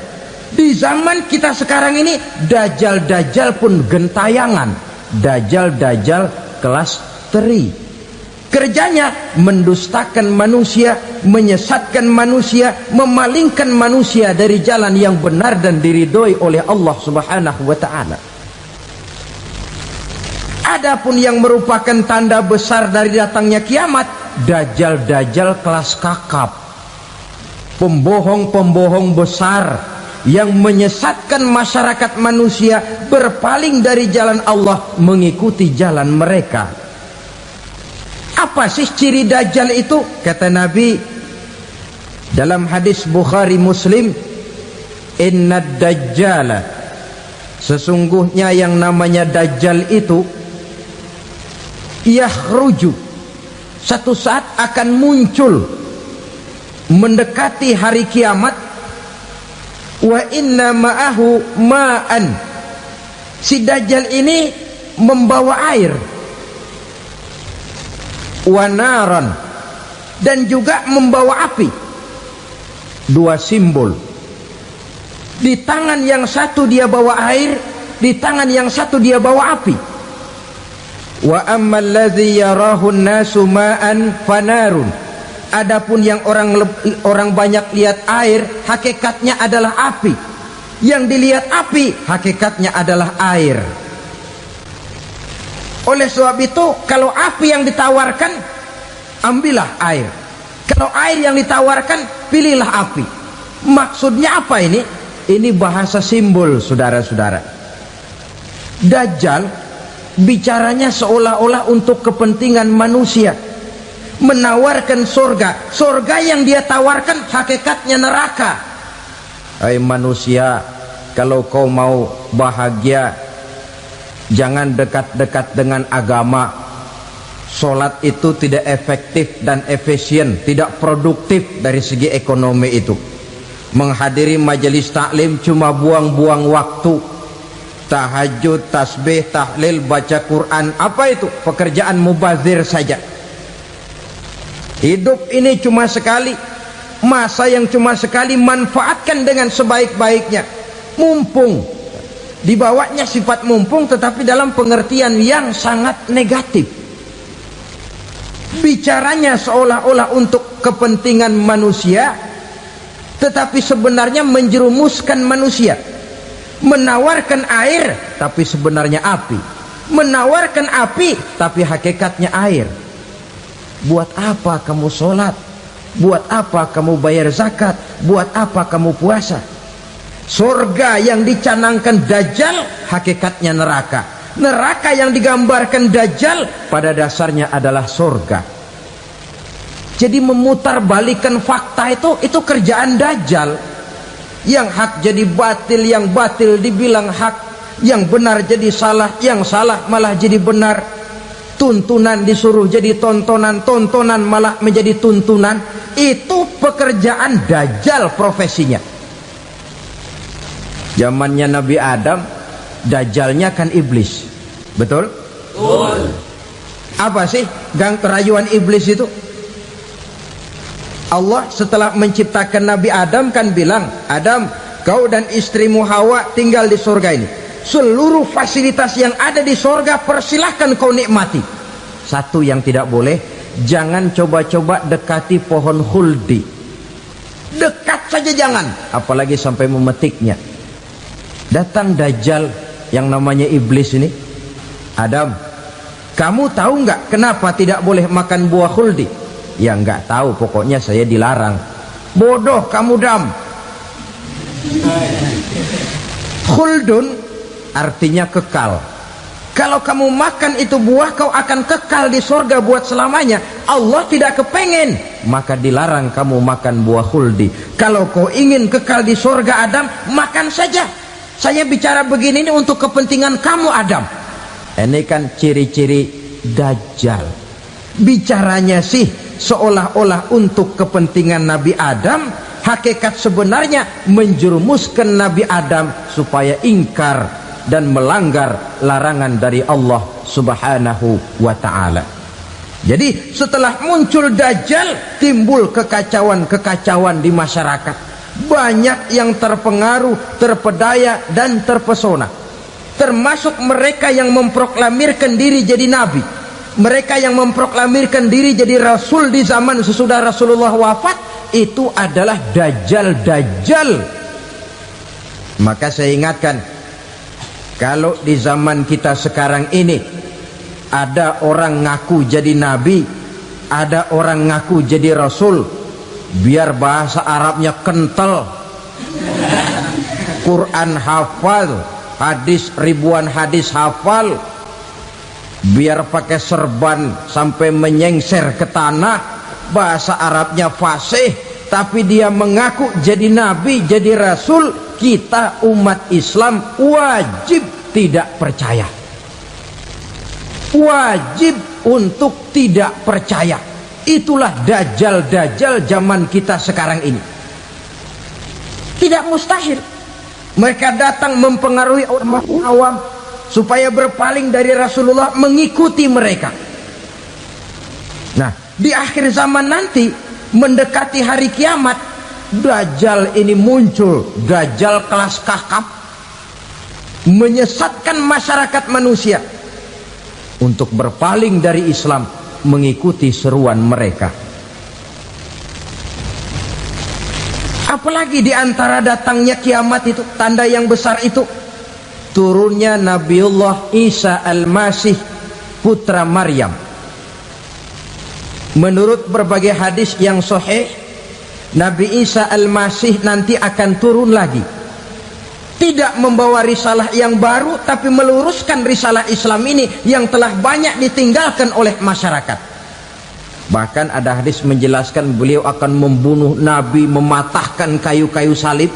Di zaman kita sekarang ini Dajjal pun gentayangan. Dajjal kelas 3. Kerjanya mendustakan manusia, menyesatkan manusia, memalingkan manusia dari jalan yang benar dan diridhoi oleh Allah Subhanahu wa ta'ala. Adapun yang merupakan tanda besar dari datangnya kiamat, Dajjal kelas kakap, pembohong besar yang menyesatkan masyarakat manusia berpaling dari jalan Allah mengikuti jalan mereka. Apa sih ciri Dajjal itu? Kata Nabi dalam hadis Bukhari Muslim, Inna Dajjala, sesungguhnya yang namanya Dajjal itu yakhruju, satu saat akan muncul mendekati hari kiamat. Wa inna ma'ahu ma'an, si Dajjal ini membawa air. Wa naran, dan juga membawa api. Dua simbol. Di tangan yang satu dia bawa air, di tangan yang satu dia bawa api. Wa ammal ladzi yarahu an-nasu ma'an fanarun. Adapun yang orang banyak lihat air, hakikatnya adalah api. Yang dilihat api, hakikatnya adalah air. Oleh sebab itu, kalau api yang ditawarkan, ambillah air. Kalau air yang ditawarkan, pilihlah api. Maksudnya apa ini? Ini bahasa simbol, saudara-saudara. Dajjal bicaranya seolah-olah untuk kepentingan manusia, menawarkan surga. Surga yang dia tawarkan hakikatnya neraka. Hai manusia, kalau kau mau bahagia, jangan dekat-dekat dengan agama. Sholat itu tidak efektif dan efisien, tidak produktif dari segi ekonomi itu. Menghadiri majelis taklim cuma buang-buang waktu. Tahajud, tasbih, tahlil, baca Quran, apa itu? Pekerjaan mubazir saja. Hidup ini cuma sekali, masa yang cuma sekali, manfaatkan dengan sebaik-baiknya. Mumpung, dibawanya sifat mumpung tetapi dalam pengertian yang sangat negatif. Bicaranya seolah-olah untuk kepentingan manusia, tetapi sebenarnya menjerumuskan manusia. Menawarkan air, tapi sebenarnya api. Menawarkan api, tapi hakikatnya air. Buat apa kamu sholat? Buat apa kamu bayar zakat? Buat apa kamu puasa? Surga yang dicanangkan Dajjal, hakikatnya neraka. Neraka yang digambarkan Dajjal, pada dasarnya adalah surga. Jadi memutarbalikan fakta itu kerjaan Dajjal. Yang hak jadi batil, yang batil dibilang hak, yang benar jadi salah, yang salah malah jadi benar. Tuntunan disuruh jadi tontonan, tontonan malah menjadi tuntunan. Itu pekerjaan Dajjal profesinya. Zamannya Nabi Adam, Dajjalnya kan iblis. Betul? Betul. Apa sih gang kerayuan iblis itu? Allah setelah menciptakan Nabi Adam kan bilang, Adam, kau dan istrimu Hawa tinggal di surga ini. Seluruh fasilitas yang ada di surga persilahkan kau nikmati. Satu yang tidak boleh, jangan coba-coba dekati pohon khuldi. Dekat saja jangan, apalagi sampai memetiknya. Datang Dajjal yang namanya iblis ini. Adam, kamu tahu nggak kenapa tidak boleh makan buah khuldi? Ya nggak tahu, pokoknya saya dilarang. Bodoh kamu Dam. Khuldun artinya kekal. Kalau kamu makan itu buah, kau akan kekal di surga buat selamanya. Allah tidak kepengen, maka dilarang kamu makan buah khuldi. Kalau kau ingin kekal di surga Adam, makan saja. Saya bicara begini ini untuk kepentingan kamu Adam. Ini kan ciri-ciri Dajjal. Bicaranya sih seolah-olah untuk kepentingan Nabi Adam, hakikat sebenarnya menjerumuskan Nabi Adam supaya ingkar dan melanggar larangan dari Allah Subhanahu wa ta'ala. Jadi setelah muncul Dajjal, timbul kekacauan-kekacauan di masyarakat. Banyak yang terpengaruh, terpedaya dan terpesona. Termasuk mereka yang memproklamirkan diri jadi nabi. Mereka yang memproklamirkan diri jadi rasul di zaman sesudah Rasulullah wafat, itu adalah Dajjal. Maka saya ingatkan, kalau di zaman kita sekarang ini ada orang ngaku jadi nabi, ada orang ngaku jadi rasul, biar bahasa Arabnya kental, Quran hafal, hadis ribuan hadis hafal, biar pakai serban sampai menyengser ke tanah, bahasa Arabnya fasih, tapi dia mengaku jadi nabi, jadi rasul, kita umat Islam wajib tidak percaya. Wajib untuk tidak percaya. Itulah Dajjal zaman kita sekarang ini. Tidak mustahil mereka datang mempengaruhi orang awam supaya berpaling dari Rasulullah, mengikuti mereka. Nah, di akhir zaman nanti mendekati hari kiamat, Dajjal ini muncul, Dajjal kelas kakap, menyesatkan masyarakat manusia untuk berpaling dari Islam, mengikuti seruan mereka. Apalagi di antara datangnya kiamat itu, tanda yang besar itu, turunnya Nabiullah Isa Al-Masih putra Maryam. Menurut berbagai hadis yang sahih, Nabi Isa Al-Masih nanti akan turun lagi, tidak membawa risalah yang baru, tapi meluruskan risalah Islam ini yang telah banyak ditinggalkan oleh masyarakat. Bahkan ada hadis menjelaskan beliau akan membunuh Nabi, mematahkan kayu-kayu salib,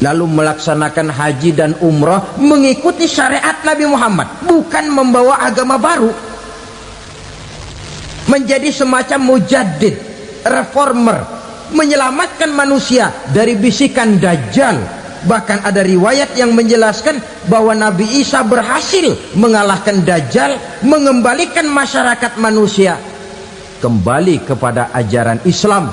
lalu melaksanakan haji dan umrah mengikuti syariat Nabi Muhammad, bukan membawa agama baru. Menjadi semacam mujaddid, reformer, menyelamatkan manusia dari bisikan Dajjal. Bahkan ada riwayat yang menjelaskan bahwa Nabi Isa berhasil mengalahkan Dajjal, mengembalikan masyarakat manusia kembali kepada ajaran Islam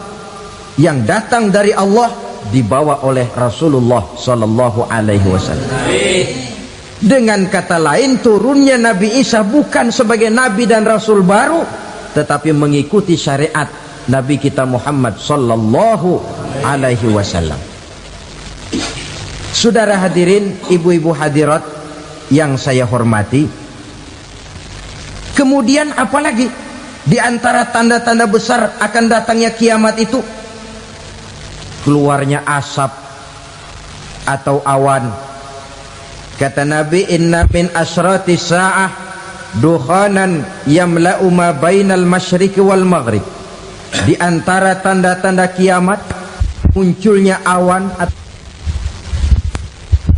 yang datang dari Allah, dibawa oleh Rasulullah sallallahu alaihi wasallam. Dengan kata lain, turunnya Nabi Isa bukan sebagai nabi dan rasul baru, tetapi mengikuti syariat Nabi kita Muhammad sallallahu alaihi wasallam. Saudara hadirin, ibu-ibu hadirat yang saya hormati, kemudian apalagi di antara tanda-tanda besar akan datangnya kiamat itu? Keluarnya asap atau awan. Kata Nabi, inna min asyrati sa'ah dukhanan yamla'u ma bainal masyriqi wal maghrib. Di antara tanda-tanda kiamat, munculnya awan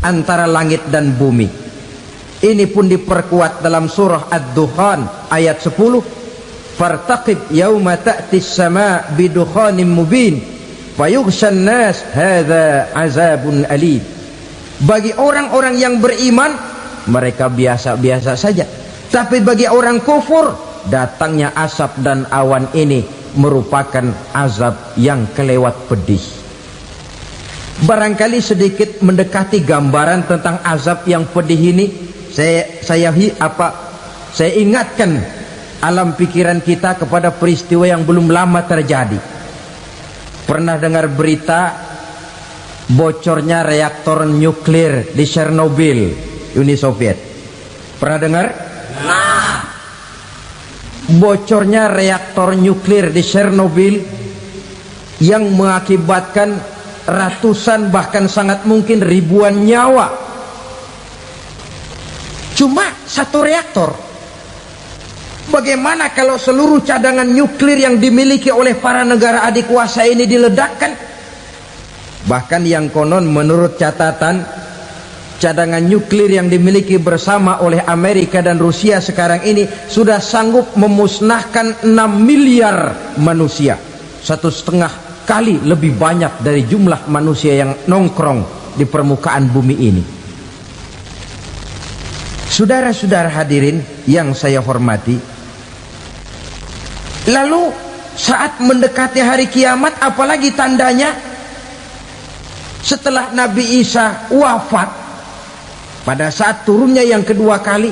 antara langit dan bumi. Ini pun diperkuat dalam surah Ad-Dukhan ayat 10. Fartaqib yauma ta'ti as-sama' bidukhanin mubin fayughshan nas hadza azabun alim. Bagi orang-orang yang beriman, mereka biasa-biasa saja, tapi bagi orang kufur, datangnya asap dan awan ini merupakan azab yang kelewat pedih. Barangkali sedikit mendekati gambaran tentang azab yang pedih ini, saya ingatkan alam pikiran kita kepada peristiwa yang belum lama terjadi. Pernah dengar berita bocornya reaktor nuklir di Chernobyl, Uni Soviet? Pernah dengar? Bocornya reaktor nuklir di Chernobyl yang mengakibatkan ratusan, bahkan sangat mungkin ribuan nyawa. Cuma satu reaktor. Bagaimana kalau seluruh cadangan nuklir yang dimiliki oleh para negara adik kuasa ini diledakkan? Bahkan yang konon menurut catatan, cadangan nuklir yang dimiliki bersama oleh Amerika dan Rusia sekarang ini sudah sanggup memusnahkan 6 miliar manusia, 1,5 kali lebih banyak dari jumlah manusia yang nongkrong di permukaan bumi ini. Saudara-saudara hadirin yang saya hormati, lalu saat mendekati hari kiamat, apalagi tandanya? Setelah Nabi Isa wafat, pada saat turunnya yang kedua kali,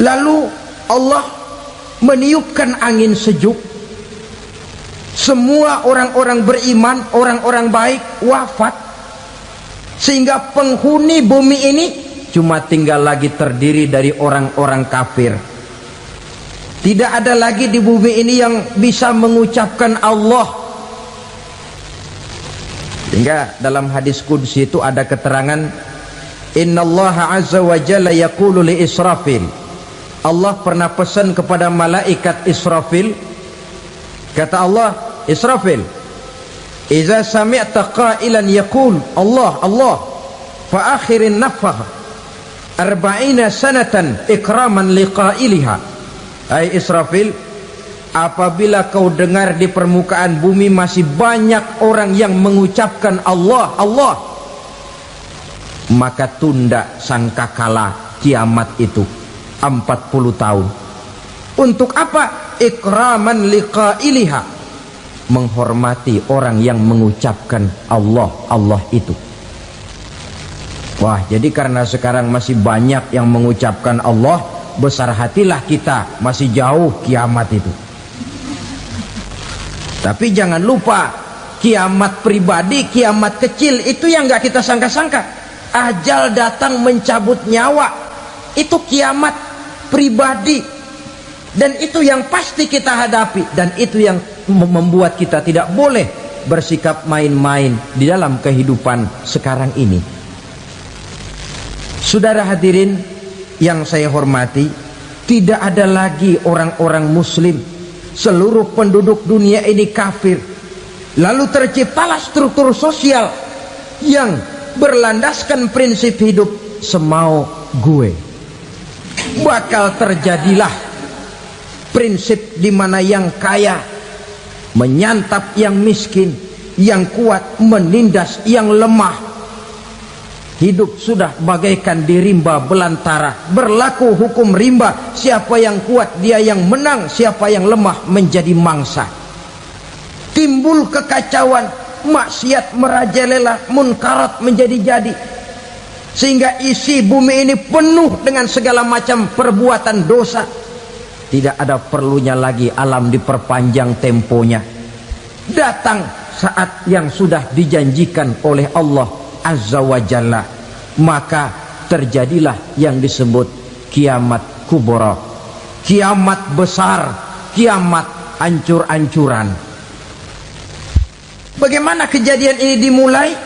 lalu Allah meniupkan angin sejuk. Semua orang-orang beriman, orang-orang baik wafat, sehingga penghuni bumi ini cuma tinggal lagi terdiri dari orang-orang kafir. Tidak ada lagi di bumi ini yang bisa mengucapkan Allah. Hingga dalam hadis qudsi itu ada keterangan, innallaha azza wa jalla yaqulu li Israfil. Allah pernah pesan kepada malaikat Israfil. Kata Allah, Israfil, idza sami'ta qailan yaqul Allah Allah fa akhirin nafakh 40 sanatan ikraman liqailiha. Hai Israfil, apabila kau dengar di permukaan bumi masih banyak orang yang mengucapkan Allah Allah, maka tunda sangkakala kiamat itu 40 tahun. Untuk apa? Ikraman liqailiha, menghormati orang yang mengucapkan Allah, Allah itu. Wah, jadi karena sekarang masih banyak yang mengucapkan Allah, besar hatilah kita, masih jauh kiamat itu. Tapi jangan lupa, kiamat pribadi, kiamat kecil itu yang gak kita sangka-sangka. Ajal datang mencabut nyawa, itu kiamat pribadi, dan itu yang pasti kita hadapi, dan itu yang membuat kita tidak boleh bersikap main-main di dalam kehidupan sekarang ini. Saudara hadirin yang saya hormati, tidak ada lagi orang-orang muslim. Seluruh penduduk dunia ini kafir. Lalu terciptalah struktur sosial yang berlandaskan prinsip hidup semau gue. Bakal terjadilah prinsip di mana yang kaya menyantap yang miskin, yang kuat menindas yang lemah. Hidup sudah bagaikan di rimba belantara, berlaku hukum rimba. Siapa yang kuat dia yang menang, siapa yang lemah menjadi mangsa. Timbul kekacauan, maksiat merajalela, munkarat menjadi-jadi, sehingga isi bumi ini penuh dengan segala macam perbuatan dosa. Tidak ada perlunya lagi alam diperpanjang temponya. Datang saat yang sudah dijanjikan oleh Allah Azza wa Jalla, maka terjadilah yang disebut kiamat kubra, kiamat besar, kiamat ancur-ancuran. Bagaimana kejadian ini dimulai?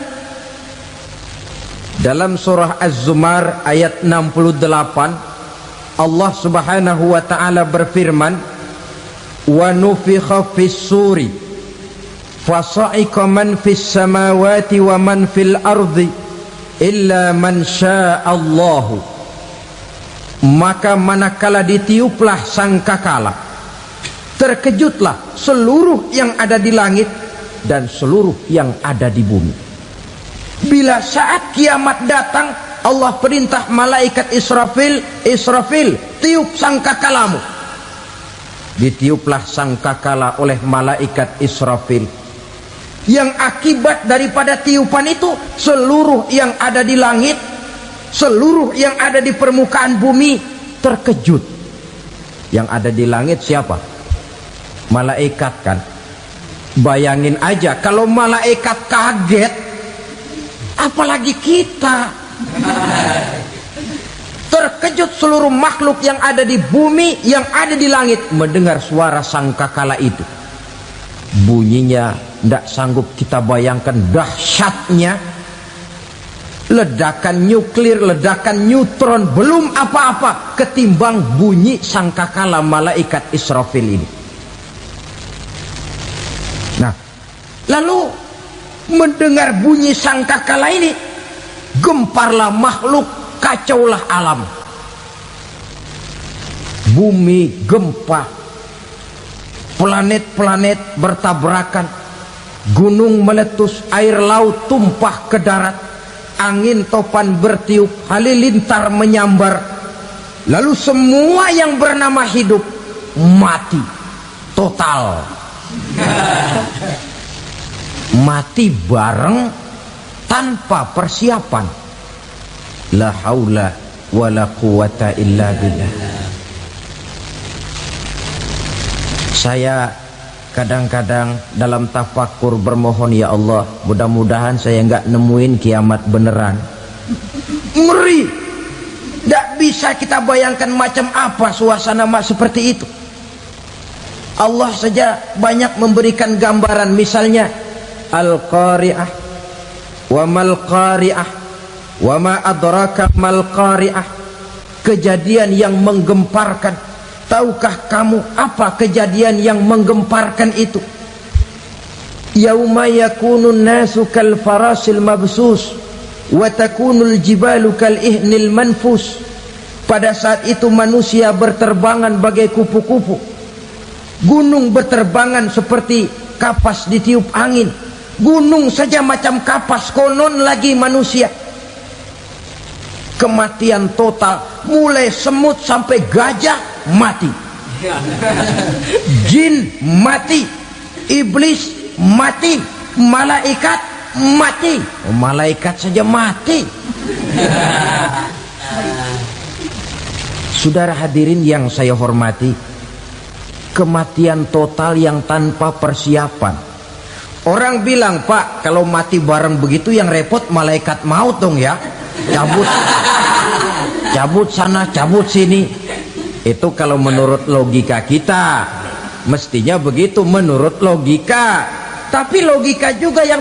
Dalam surah Az-Zumar ayat 68, Allah Subhanahu wa taala berfirman, "Wa nufikha fis-suri fasa'iqa man fis samawati wa man fil ardi illa man sya'allahu." Maka manakala ditiuplah sangkakala, terkejutlah seluruh yang ada di langit dan seluruh yang ada di bumi. Bila saat kiamat datang, Allah perintah malaikat Israfil, Israfil, tiup sangkakalamu. Ditiuplah sangkakala oleh malaikat Israfil. Yang akibat daripada tiupan itu, seluruh yang ada di langit, seluruh yang ada di permukaan bumi terkejut. Yang ada di langit siapa? Malaikat kan. Bayangin aja kalau malaikat kaget, apalagi kita. Terkejut seluruh makhluk yang ada di bumi, yang ada di langit mendengar suara sangkakala itu. Bunyinya tidak sanggup kita bayangkan dahsyatnya. Ledakan nuklir, ledakan neutron, belum apa-apa ketimbang bunyi sangkakala malaikat Israfil ini. Nah, lalu mendengar bunyi sangkakala ini, gemparlah makhluk, kacaulah alam. Bumi gempa, planet-planet bertabrakan, gunung meletus, air laut tumpah ke darat, angin topan bertiup, halilintar menyambar. Lalu semua yang bernama hidup mati total. Mati bareng tanpa persiapan. La haula wala quwata illa billah. Saya kadang-kadang dalam tafakur bermohon, ya Allah, mudah-mudahan saya enggak nemuin kiamat beneran. Ngeri. Tidak bisa kita bayangkan macam apa suasana seperti itu. Allah saja banyak memberikan gambaran, misalnya Al-Qari'ah, wa mal qari'ah, wa ma adraka mal qari'ah. Kejadian yang menggemparkan. Tahukah kamu apa kejadian yang menggemparkan itu? Yauma yakunun nasu kal farasil mabsus wa takunul jibalu kal ihnil manfus. Pada saat itu manusia berterbangan bagai kupu-kupu, gunung berterbangan seperti kapas ditiup angin. Gunung saja macam kapas, konon lagi manusia. Kematian total, mulai semut sampai gajah mati. Jin mati, iblis mati, malaikat mati. Oh, malaikat saja mati. Saudara hadirin yang saya hormati, kematian total yang tanpa persiapan. Orang bilang, Pak, kalau mati bareng begitu yang repot malaikat maut dong ya. Cabut sana, cabut sini. Itu kalau menurut logika kita, mestinya begitu menurut logika. Tapi logika juga yang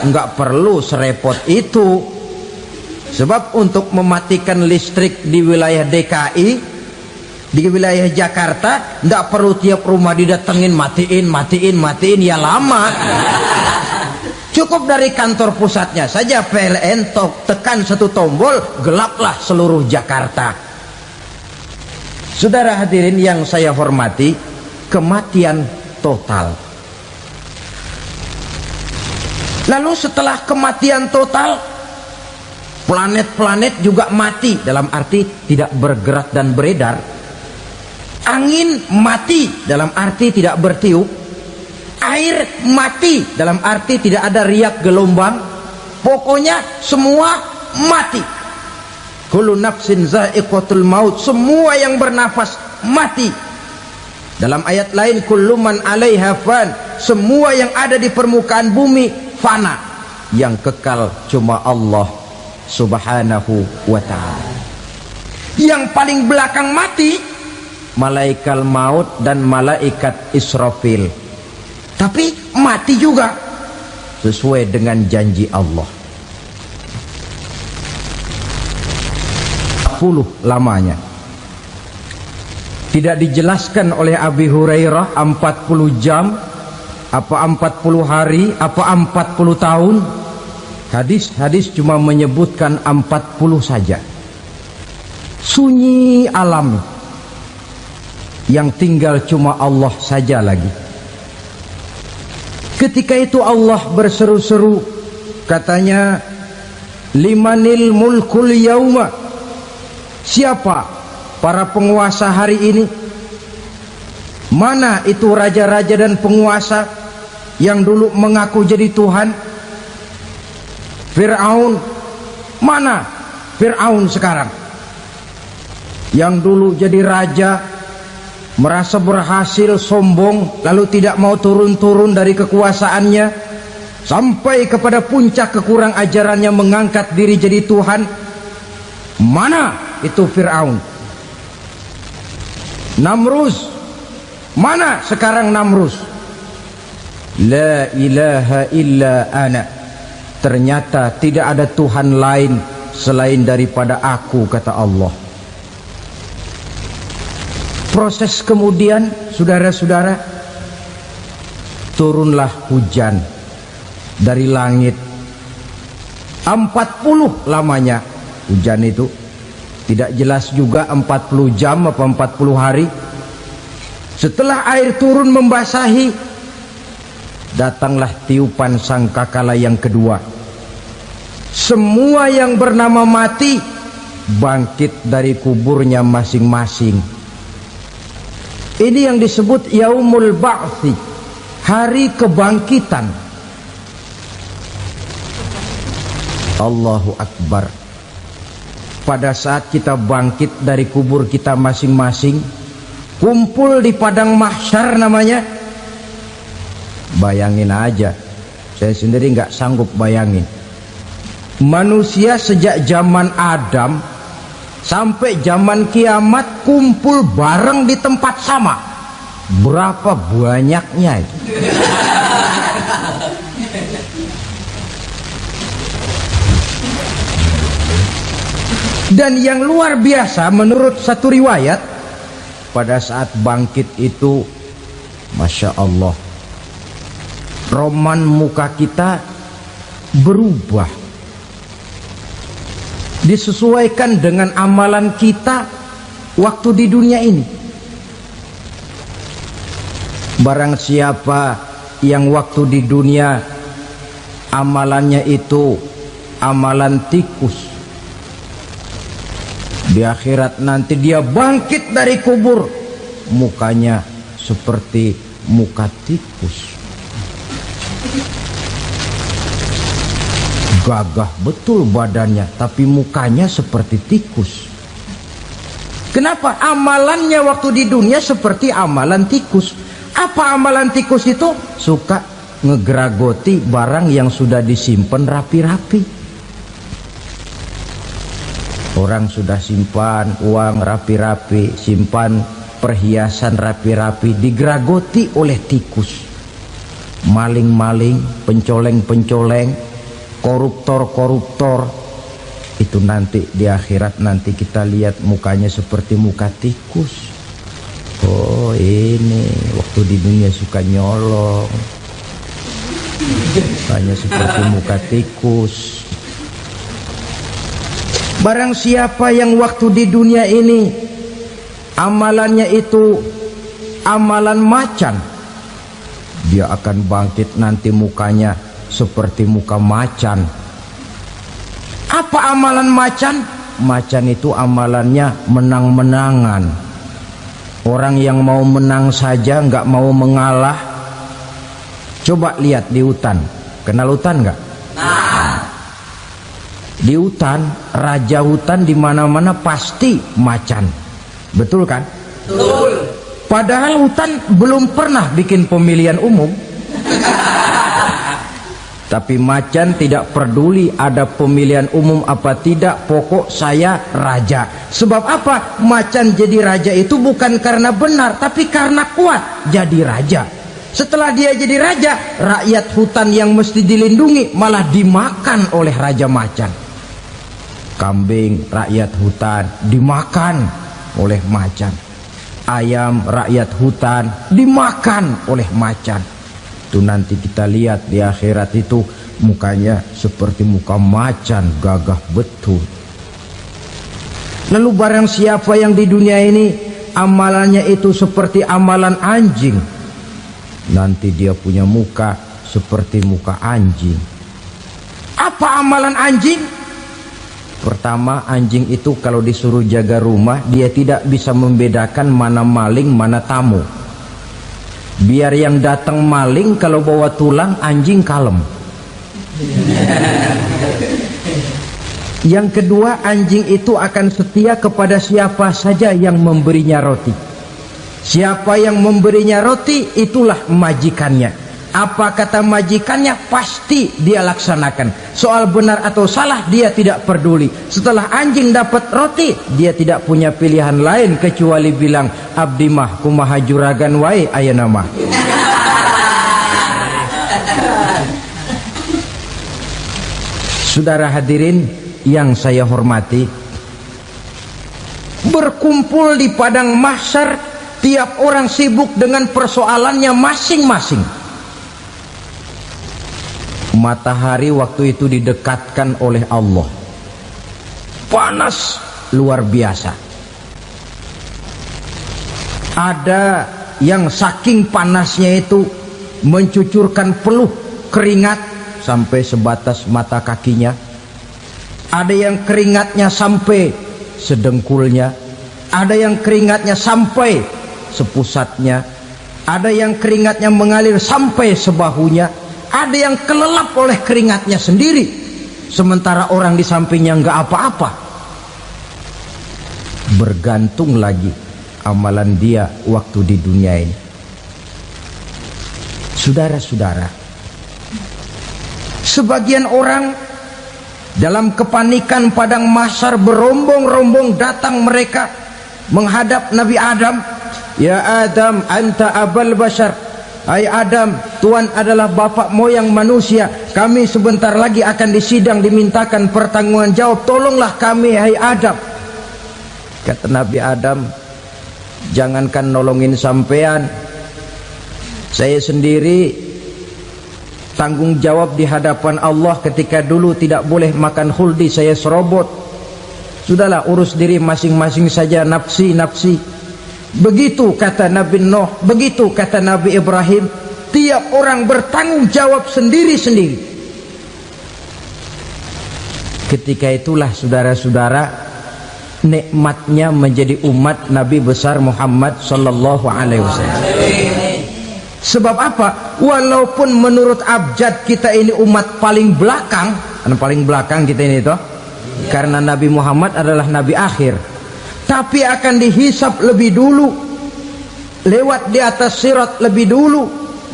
nggak perlu serepot itu. Sebab untuk mematikan listrik di wilayah DKI, di wilayah Jakarta, nggak perlu tiap rumah didatengin matiin, ya lama. Cukup dari kantor pusatnya saja PLN tekan satu tombol, gelaplah seluruh Jakarta. Saudara hadirin yang saya hormati, kematian total. Lalu setelah kematian total, planet-planet juga mati, dalam arti tidak bergerak dan beredar. Angin mati, dalam arti tidak bertiup. Air mati, dalam arti tidak ada riak gelombang. Pokoknya semua mati. Kullu nafsin za'iqatul maut, semua yang bernafas mati. Dalam ayat lain, kullu man 'alaiha fan, semua yang ada di permukaan bumi fana. Yang kekal cuma Allah Subhanahu wa ta'ala. Yang paling belakang mati malaikat maut dan malaikat Israfil. Tapi mati juga sesuai dengan janji Allah. 40 lamanya. Tidak dijelaskan oleh Abi Hurairah 40 jam, apa 40 hari, apa 40 tahun. Hadis-hadis cuma menyebutkan 40 saja. Sunyi alam, yang tinggal cuma Allah saja lagi. Ketika itu Allah berseru-seru, katanya, limanil mulkul yauma, siapa para penguasa hari ini? Mana itu raja-raja dan penguasa yang dulu mengaku jadi Tuhan? Fir'aun, mana Fir'aun sekarang? Yang dulu jadi raja, merasa berhasil, sombong, lalu tidak mau turun-turun dari kekuasaannya, sampai kepada puncak kekurang ajarannya mengangkat diri jadi Tuhan. Mana itu Fir'aun? Namrus, mana sekarang Namrus? La ilaha illa ana, ternyata tidak ada Tuhan lain selain daripada aku, kata Allah. Proses kemudian, saudara-saudara, turunlah hujan dari langit. 40 lamanya hujan itu. Tidak jelas juga 40 jam apa 40 hari. Setelah air turun membasahi, datanglah tiupan sangkakala yang kedua. Semua yang bernama mati bangkit dari kuburnya masing-masing. Ini yang disebut Yaumul Ba'thi, hari kebangkitan. Allahu Akbar. Pada saat kita bangkit dari kubur kita masing-masing, kumpul di padang mahsyar namanya. Bayangin aja, saya sendiri nggak sanggup bayangin. Manusia sejak zaman Adam sampai zaman kiamat kumpul bareng di tempat sama. Berapa banyaknya itu? Dan yang luar biasa, menurut satu riwayat, pada saat bangkit itu, Masya Allah, roman muka kita berubah, disesuaikan dengan amalan kita waktu di dunia ini. Barang siapa yang waktu di dunia amalannya itu amalan tikus, di akhirat nanti dia bangkit dari kubur mukanya seperti muka tikus. Gagah betul badannya, tapi mukanya seperti tikus. Kenapa? Amalannya waktu di dunia seperti amalan tikus. Apa amalan tikus itu? Suka ngegeragoti barang yang sudah disimpan rapi-rapi. Orang sudah simpan uang rapi-rapi, simpan perhiasan rapi-rapi, digeragoti oleh tikus. Maling-maling, pencoleng-pencoleng, koruptor-koruptor, itu nanti di akhirat nanti kita lihat mukanya seperti muka tikus. Oh, ini waktu di dunia suka nyolong, mukanya seperti muka tikus. Barang siapa yang waktu di dunia ini amalannya itu amalan macan, dia akan bangkit nanti mukanya seperti muka macan. Apa amalan macan? Macan itu amalannya menang-menangan. Orang yang mau menang saja, nggak mau mengalah. Coba lihat di hutan. Kenal hutan nggak? Di hutan, raja hutan di mana-mana pasti macan. Betul kan? Betul. Padahal hutan belum pernah bikin pemilihan umum. Tapi macan tidak peduli ada pemilihan umum apa tidak, pokok saya raja. Sebab apa? Macan jadi raja itu bukan karena benar, tapi karena kuat jadi raja. Setelah dia jadi raja, rakyat hutan yang mesti dilindungi malah dimakan oleh raja macan. Kambing rakyat hutan dimakan oleh macan. Ayam rakyat hutan dimakan oleh macan. Itu nanti kita lihat di akhirat itu mukanya seperti muka macan, gagah betul. Lalu barang siapa yang di dunia ini amalannya itu seperti amalan anjing, nanti dia punya muka seperti muka anjing. Apa amalan anjing? Pertama, anjing itu kalau disuruh jaga rumah, dia tidak bisa membedakan mana maling mana tamu. Biar yang datang maling, kalau bawa tulang, anjing kalem. Yang kedua, anjing itu akan setia kepada siapa saja yang memberinya roti. Siapa yang memberinya roti, itulah majikannya. Apa kata majikannya, pasti dia laksanakan. Soal benar atau salah, dia tidak peduli. Setelah anjing dapat roti, dia tidak punya pilihan lain kecuali bilang, abdi mah kumaha juragan wae ayeuna mah. Saudara hadirin yang saya hormati, berkumpul di padang mahsyar, tiap orang sibuk dengan persoalannya masing-masing. Matahari waktu itu didekatkan oleh Allah, panas luar biasa. Ada yang saking panasnya itu mencucurkan peluh keringat sampai sebatas mata kakinya. Ada yang keringatnya sampai sedengkulnya, ada yang keringatnya sampai sepusatnya, ada yang keringatnya mengalir sampai sebahunya. Ada yang kelelap oleh keringatnya sendiri, sementara orang di sampingnya nggak apa-apa. Bergantung lagi amalan dia waktu di dunia ini. Saudara-saudara, sebagian orang dalam kepanikan padang mahsyar berombong-rombong datang mereka menghadap Nabi Adam. Ya Adam, anta abal bashar. Hai Adam, Tuhan adalah bapak moyang manusia. Kami sebentar lagi akan disidang, dimintakan pertanggungan jawab. Tolonglah kami, hai Adam. Kata Nabi Adam, jangankan nolongin sampean, saya sendiri tanggung jawab di hadapan Allah. Ketika dulu tidak boleh makan khuldi, saya serobot. Sudahlah, urus diri masing-masing saja, nafsi-nafsi. Begitu kata Nabi Nuh, begitu kata Nabi Ibrahim. Tiap orang bertanggung jawab sendiri-sendiri. Ketika itulah saudara-saudara, nikmatnya menjadi umat Nabi besar Muhammad sallallahu alaihi wasallam. Sebab apa? Walaupun menurut abjad kita ini umat paling belakang, paling belakang kita ini toh, karena Nabi Muhammad adalah nabi akhir, tapi akan dihisap lebih dulu, lewat di atas sirat lebih dulu,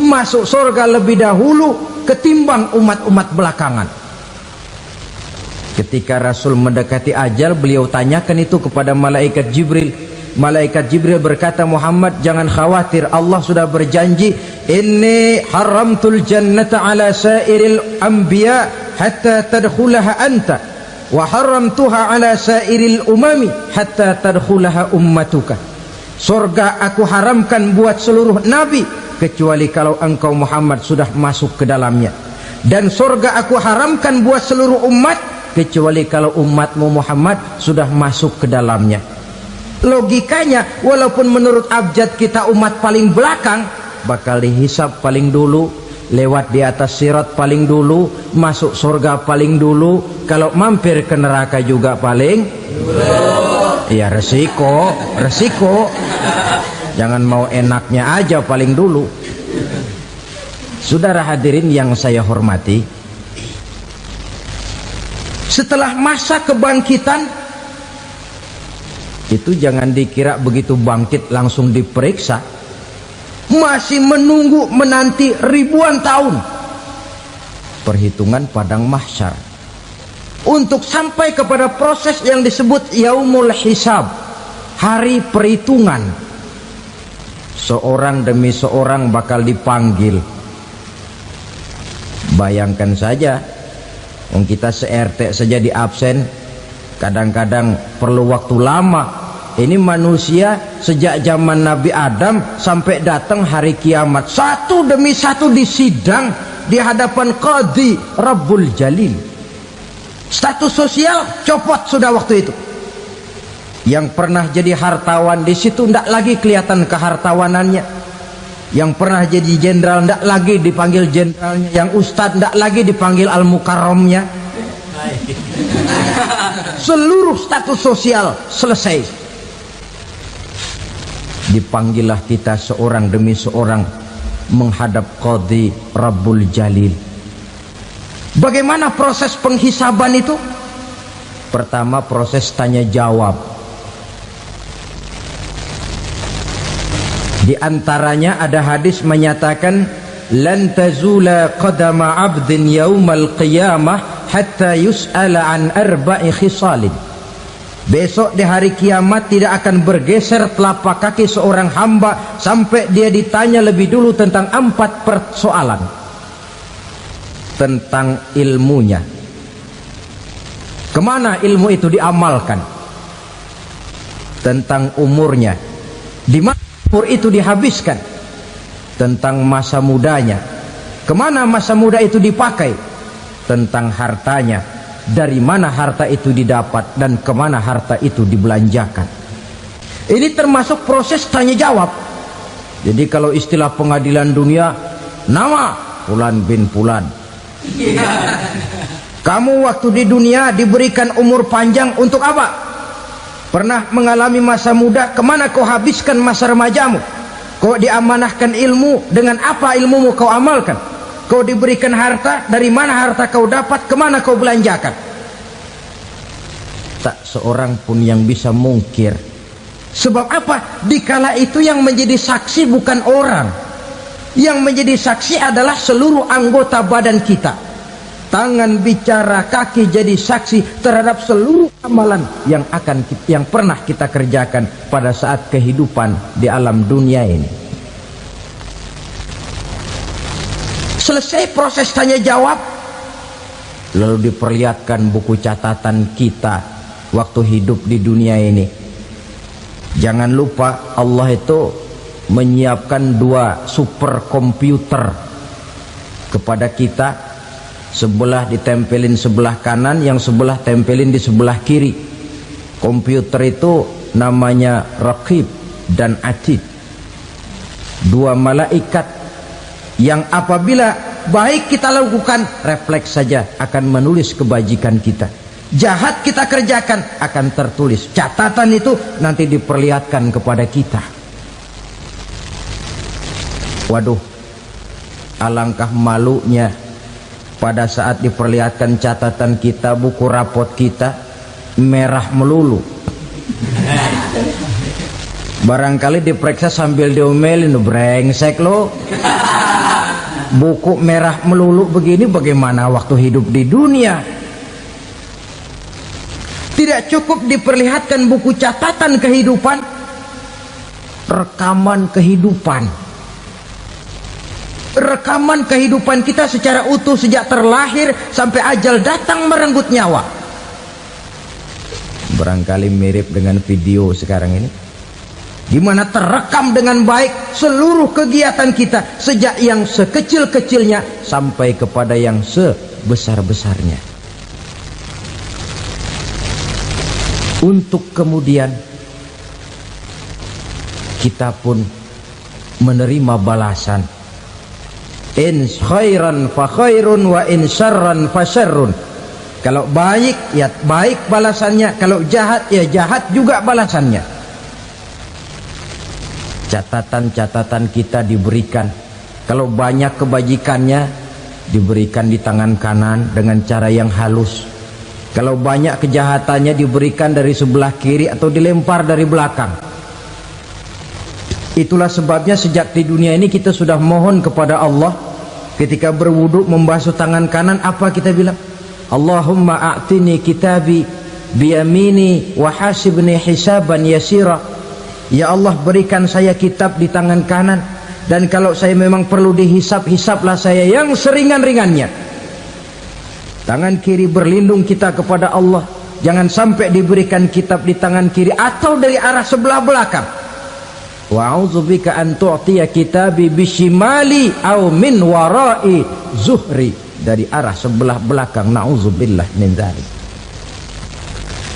masuk surga lebih dahulu ketimbang umat-umat belakangan. Ketika Rasul mendekati ajal, beliau tanyakan itu kepada malaikat Jibril. Malaikat Jibril berkata, Muhammad, jangan khawatir, Allah sudah berjanji, inni haramtul jannata ala sairil anbiya hatta tadkhulaha anta wa haramtuha ala sairil umami hatta tadkhulaha ummatuka. Surga aku haramkan buat seluruh nabi kecuali kalau engkau Muhammad sudah masuk ke dalamnya, dan surga aku haramkan buat seluruh umat kecuali kalau umatmu Muhammad sudah masuk ke dalamnya. Logikanya, walaupun menurut abjad kita umat paling belakang, bakal dihisap paling dulu, lewat di atas sirat paling dulu, masuk surga paling dulu, kalau mampir ke neraka juga paling dulu. Ya resiko. Jangan mau enaknya aja paling dulu. Saudara hadirin yang saya hormati, setelah masa kebangkitan itu jangan dikira begitu bangkit langsung diperiksa, masih menunggu menanti ribuan tahun perhitungan padang mahsyar untuk sampai kepada proses yang disebut yaumul hisab, hari perhitungan. Seorang demi seorang bakal dipanggil. Bayangkan saja, kita se-RT saja di absen, kadang-kadang perlu waktu lama. Ini manusia sejak zaman Nabi Adam sampai datang hari kiamat, satu demi satu disidang di hadapan Qadhi Rabbul Jalil. Status sosial copot sudah waktu itu. Yang pernah jadi hartawan di situ tidak lagi kelihatan kehartawanannya. Yang pernah jadi jenderal tidak lagi dipanggil jenderalnya. Yang ustadz tidak lagi dipanggil al-mukarramnya. Seluruh status sosial selesai. Dipanggillah kita seorang demi seorang menghadap Qadhi Rabbul Jalil. Bagaimana proses penghisaban itu? Pertama, proses tanya jawab. Di antaranya ada hadis menyatakan, lan tazula qadama 'abdin yaumal qiyamah hatta yus'ala an arba'i khisalin. Besok di hari kiamat tidak akan bergeser telapak kaki seorang hamba sampai dia ditanya lebih dulu tentang 4 persoalan. Tentang ilmunya, kemana ilmu itu diamalkan. Tentang umurnya, di mana umur itu dihabiskan. Tentang masa mudanya, kemana masa muda itu dipakai. Tentang hartanya, dari mana harta itu didapat dan kemana harta itu dibelanjakan. Ini termasuk proses tanya jawab. Jadi kalau istilah pengadilan dunia, nama Fulan bin Fulan. Kamu waktu di dunia diberikan umur panjang untuk apa? Pernah mengalami masa muda, kemana kau habiskan masa remajamu? Kau diamanahkan ilmu, dengan apa ilmumu kau amalkan? Kau diberikan harta, dari mana harta kau dapat, kemana kau belanjakan? Tak seorang pun yang bisa mungkir. Sebab apa? Dikala itu yang menjadi saksi bukan orang. Yang menjadi saksi adalah seluruh anggota badan kita. Tangan bicara, kaki jadi saksi terhadap seluruh amalan yang pernah kita kerjakan pada saat kehidupan di alam dunia ini. Selesai proses tanya jawab, lalu diperlihatkan buku catatan kita waktu hidup di dunia ini. Jangan lupa Allah itu menyiapkan 2 superkomputer kepada kita. Sebelah ditempelin sebelah kanan, yang sebelah tempelin di sebelah kiri. Komputer itu namanya Raqib dan Atid. 2 malaikat yang apabila baik kita lakukan, refleks saja akan menulis kebajikan kita. jahat kita kerjakan akan tertulis. Catatan itu nanti diperlihatkan kepada kita. Waduh, alangkah malunya pada saat diperlihatkan catatan kita, buku rapot kita merah melulu. Barangkali diperiksa sambil diomelin, brengsek lo. Buku merah melulu begini bagaimana waktu hidup di dunia? Tidak cukup diperlihatkan buku catatan kehidupan, rekaman kehidupan. Rekaman kehidupan kita secara utuh sejak terlahir sampai ajal datang merenggut nyawa. Barangkali mirip dengan video sekarang ini, di mana terekam dengan baik seluruh kegiatan kita sejak yang sekecil-kecilnya sampai kepada yang sebesar-besarnya. Untuk kemudian kita pun menerima balasan. In khairan fa khairun wa in syarran fa syarrun. Kalau baik ya baik balasannya, kalau jahat ya jahat juga balasannya. Catatan-catatan kita diberikan. Kalau banyak kebajikannya diberikan di tangan kanan dengan cara yang halus. Kalau banyak kejahatannya diberikan dari sebelah kiri atau dilempar dari belakang. Itulah sebabnya sejak di dunia ini kita sudah mohon kepada Allah. Ketika berwudu membasuh tangan kanan, apa kita bilang? Allahumma a'tini kitabi biyamini wa hasibni hisaban yasira. Ya Allah, berikan saya kitab di tangan kanan, dan kalau saya memang perlu dihisap, hisaplah saya yang seringan-ringannya. Tangan kiri berlindung kita kepada Allah, jangan sampai diberikan kitab di tangan kiri atau dari arah sebelah belakang. Wa a'udzubika an tu'tiya kitabi bishimali aw min wara'i zuhri, dari arah sebelah belakang. Na'udzubillah min dzalik.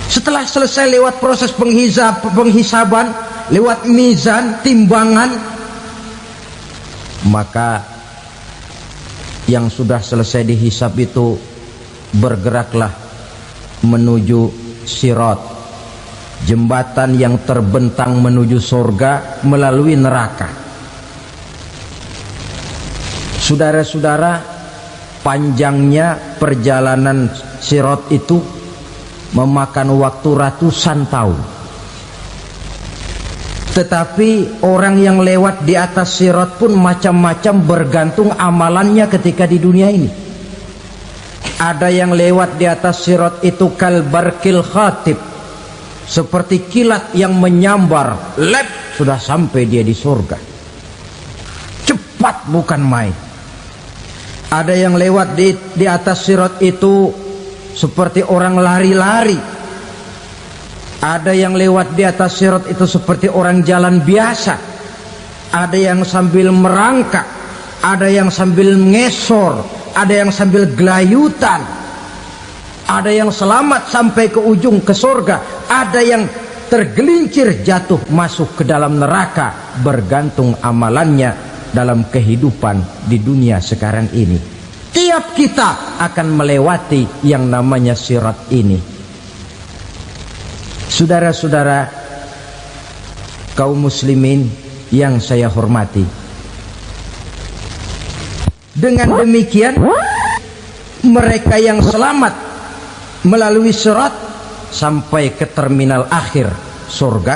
Setelah selesai lewat proses penghisaban, lewat mizan, timbangan, maka yang sudah selesai dihisab itu bergeraklah menuju sirat, jembatan yang terbentang menuju surga melalui neraka. Saudara-saudara, panjangnya perjalanan sirat itu memakan waktu ratusan tahun. Tetapi orang yang lewat di atas sirat pun macam-macam, bergantung amalannya ketika di dunia ini. Ada yang lewat di atas sirat itu kal barkil khatib, seperti kilat yang menyambar, lep, sudah sampai dia di surga. Cepat bukan main. Ada yang lewat di atas sirat itu seperti orang lari-lari. Ada yang lewat di atas sirat itu seperti orang jalan biasa. Ada yang sambil merangkak, ada yang sambil ngesor, ada yang sambil gelayutan, ada yang selamat sampai ke ujung ke surga, ada yang tergelincir jatuh masuk ke dalam neraka, bergantung amalannya dalam kehidupan di dunia sekarang ini. Tiap kita akan melewati yang namanya sirat ini. Saudara-saudara kaum muslimin yang saya hormati, dengan demikian mereka yang selamat melalui sirat sampai ke terminal akhir surga,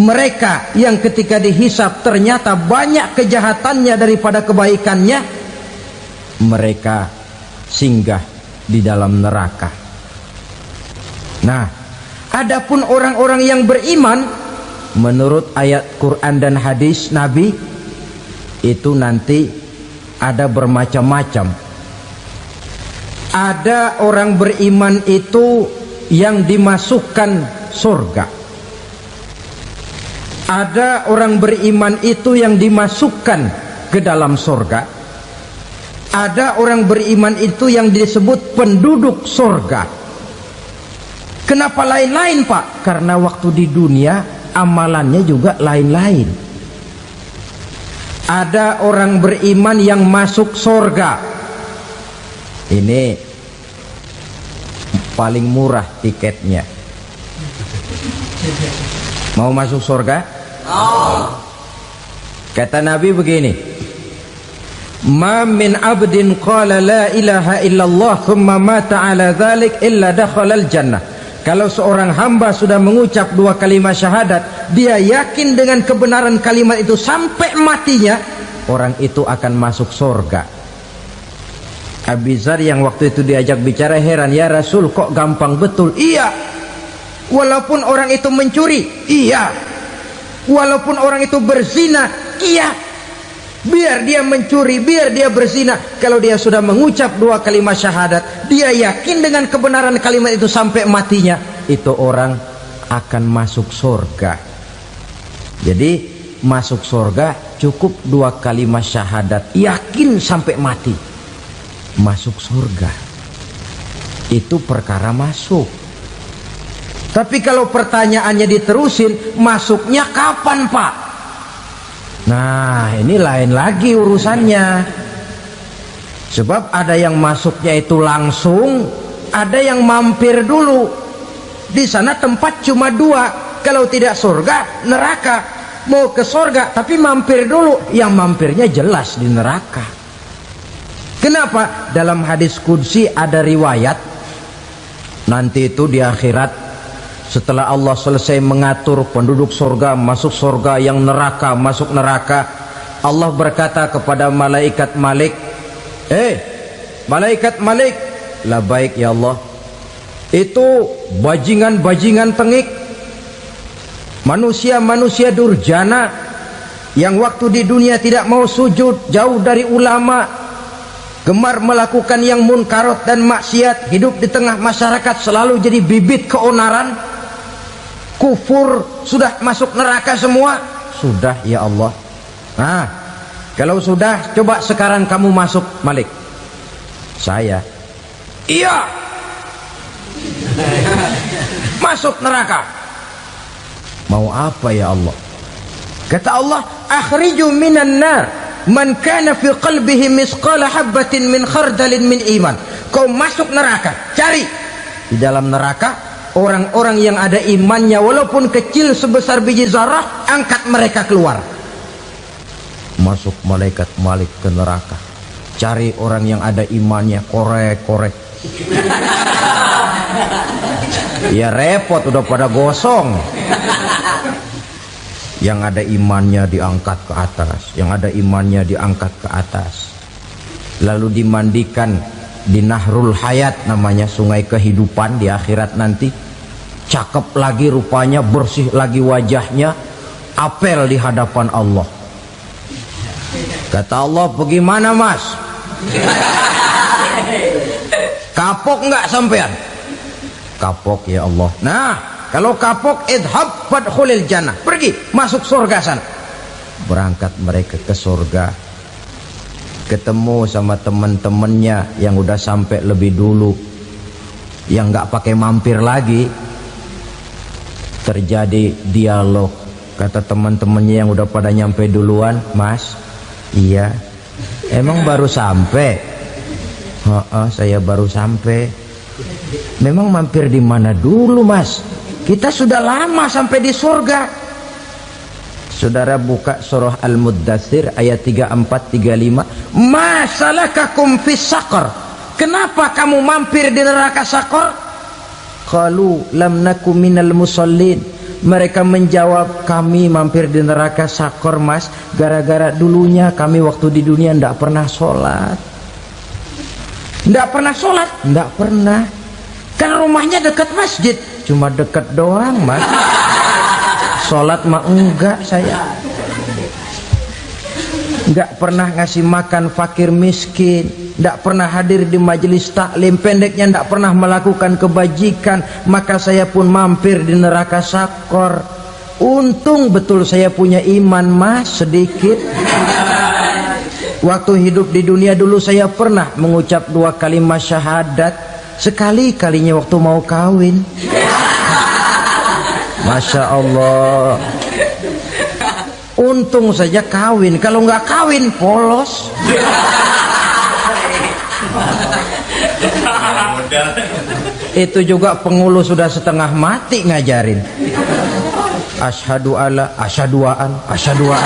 mereka yang ketika dihisab ternyata banyak kejahatannya daripada kebaikannya, mereka singgah di dalam neraka. Nah, adapun orang-orang yang beriman menurut ayat Quran dan hadis Nabi itu nanti ada bermacam-macam. Ada orang beriman itu yang dimasukkan surga. Ada orang beriman itu yang dimasukkan ke dalam surga. Ada orang beriman itu yang disebut penduduk surga. Kenapa lain-lain, Pak? Karena waktu di dunia amalannya juga lain-lain. Ada orang beriman yang masuk surga. Ini paling murah tiketnya. Mau masuk surga? Kata Nabi begini, ma min abdin qala la ilaha illallah thumma mata ala dhalik illa dakhala al-jannah. Kalau seorang hamba sudah mengucap dua kalimat syahadat, dia yakin dengan kebenaran kalimat itu sampai matinya, orang itu akan masuk surga. Abi Dzar yang waktu itu diajak bicara heran, ya Rasul kok gampang betul? Iya, walaupun orang itu mencuri, iya, walaupun orang itu berzina, iya, biar dia mencuri, biar dia berzina, kalau dia sudah mengucap dua kalimat syahadat, dia yakin dengan kebenaran kalimat itu sampai matinya, itu orang akan masuk surga. Jadi masuk surga cukup dua kalimat syahadat, yakin sampai mati, masuk surga. Itu perkara masuk. Tapi kalau pertanyaannya diterusin, masuknya kapan Pak? Nah, ini lain lagi urusannya. Sebab ada yang masuknya itu langsung, ada yang mampir dulu. Di sana tempat cuma dua, kalau tidak surga, neraka. Mau ke surga tapi mampir dulu, yang mampirnya jelas di neraka. Kenapa? Dalam hadis qudsi ada riwayat, nanti itu di akhirat, setelah Allah selesai mengatur penduduk surga masuk surga, yang neraka masuk neraka, Allah berkata kepada malaikat Malik, malaikat Malik, labaik ya Allah, itu bajingan-bajingan tengik, manusia-manusia durjana yang waktu di dunia tidak mau sujud, jauh dari ulama, gemar melakukan yang munkarat dan maksiat, hidup di tengah masyarakat selalu jadi bibit keonaran, kufur, sudah masuk neraka semua. Sudah ya Allah. Nah, kalau sudah, coba sekarang kamu masuk Malik. Saya, iya, masuk neraka. Mau apa ya Allah? Kata Allah, akhriju minan nar man kana fi qalbihi misqala habbatin min khardalin min iman. Kau masuk neraka, cari di dalam neraka orang-orang yang ada imannya walaupun kecil sebesar biji zarah, angkat mereka keluar. Masuk malaikat Malik ke neraka, cari orang yang ada imannya, korek-korek. Ya repot, udah pada gosong. Yang ada imannya diangkat ke atas, yang ada imannya diangkat ke atas, lalu dimandikan di Nahrul Hayat, namanya sungai kehidupan di akhirat nanti. Cakep lagi rupanya, bersih lagi wajahnya, apel di hadapan Allah. Kata Allah, bagaimana mas? Kapok nggak sampean? Kapok ya Allah. Nah, kalau kapok, idhab fadkhulil jannah, pergi masuk surga sana. Berangkat mereka ke surga, ketemu sama teman-temannya yang udah sampai lebih dulu, yang nggak pakai mampir lagi. Terjadi dialog. Kata teman-temannya yang udah pada nyampe duluan, mas, iya, emang baru sampai? Saya baru sampai. Memang mampir di mana dulu mas? Kita sudah lama sampai di surga. Saudara buka surah Al-Muddatsir ayat 34-35. Ma salakakum fis saqar? Kenapa kamu mampir di neraka Saqar? Qalu lam naku minal musallin. Mereka menjawab, kami mampir di neraka Saqar mas, gara-gara dulunya kami waktu di dunia tidak pernah sholat. Tidak pernah sholat? Tidak pernah. Kan rumahnya dekat masjid, cuma dekat doang mas. Sholat mah enggak saya. Enggak pernah ngasih makan fakir miskin, enggak pernah hadir di majelis taklim, pendeknya enggak pernah melakukan kebajikan, maka saya pun mampir di neraka Saqar. Untung betul saya punya iman mas, sedikit. Waktu hidup di dunia dulu saya pernah mengucap dua kalimat syahadat, sekali-kalinya waktu mau kawin. Masya Allah. Untung saja kawin, kalau nggak kawin polos. Itu juga pengulu sudah setengah mati ngajarin. Asyhadu alla, asyaduaan, asyaduaan.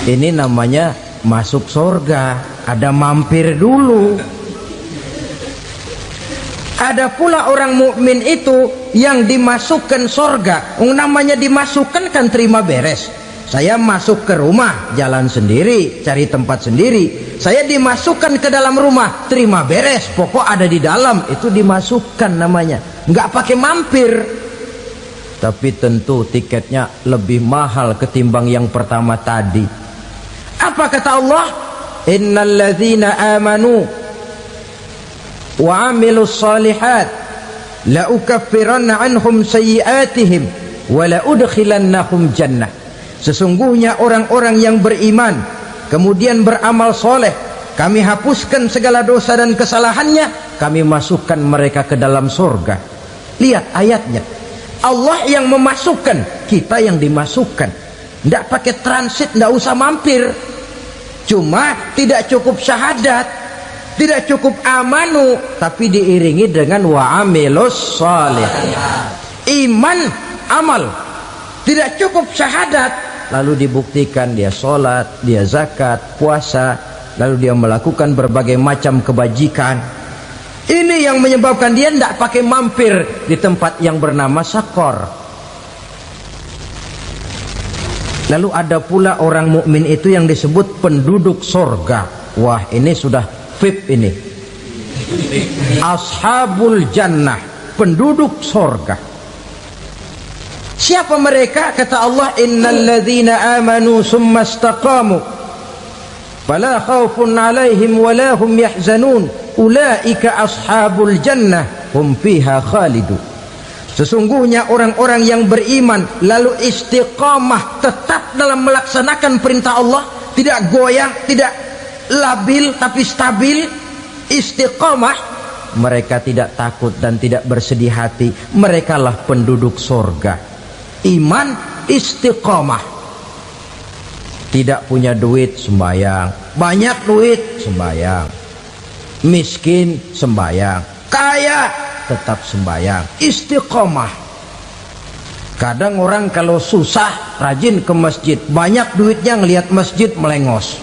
Ini namanya masuk surga, ada mampir dulu. Ada pula orang mukmin itu yang dimasukkan surga. Namanya dimasukkan kan terima beres. Saya masuk ke rumah, jalan sendiri, cari tempat sendiri. Saya dimasukkan ke dalam rumah, terima beres, pokok ada di dalam, itu dimasukkan namanya. Nggak pakai mampir. Tapi tentu tiketnya lebih mahal ketimbang yang pertama tadi. Apa kata Allah? Innal ladzina amanu wa amilus salihat la ukaffiranna anhum sayyi'atihim wa la udkhilannahum jannah. Sesungguhnya orang-orang yang beriman kemudian beramal soleh, kami hapuskan segala dosa dan kesalahannya, kami masukkan mereka ke dalam surga. Lihat ayatnya, Allah yang memasukkan, kita yang dimasukkan. Tidak pakai transit, tidak usah mampir. Cuma tidak cukup syahadat, tidak cukup amanu, tapi diiringi dengan wa'amilus salih. Iman, amal. Tidak cukup syahadat, lalu dibuktikan dia sholat, dia zakat, puasa, lalu dia melakukan berbagai macam kebajikan. Ini yang menyebabkan dia tidak pakai mampir di tempat yang bernama Sakor. Lalu ada pula orang mukmin itu yang disebut penduduk sorga. Wah, ini sudah VIP ini. Ashabul jannah, penduduk sorga. Siapa mereka? Kata Allah, innal ladzina amanu summa istaqamu fala khaufun alaihim wala hum yahzanun ulaika ashabul jannah hum fiha khalidun. Sesungguhnya orang-orang yang beriman lalu istiqamah, tetap dalam melaksanakan perintah Allah, tidak goyang, tidak labil tapi stabil, istiqamah, mereka tidak takut dan tidak bersedih hati. Merekalah penduduk surga. Iman, istiqamah. Tidak punya duit, sembahyang. Banyak duit, sembahyang. Miskin, sembahyang. Kaya, tetap sembahyang. Istiqomah. Kadang orang kalau susah rajin ke masjid, banyak duitnya ngelihat masjid melengos.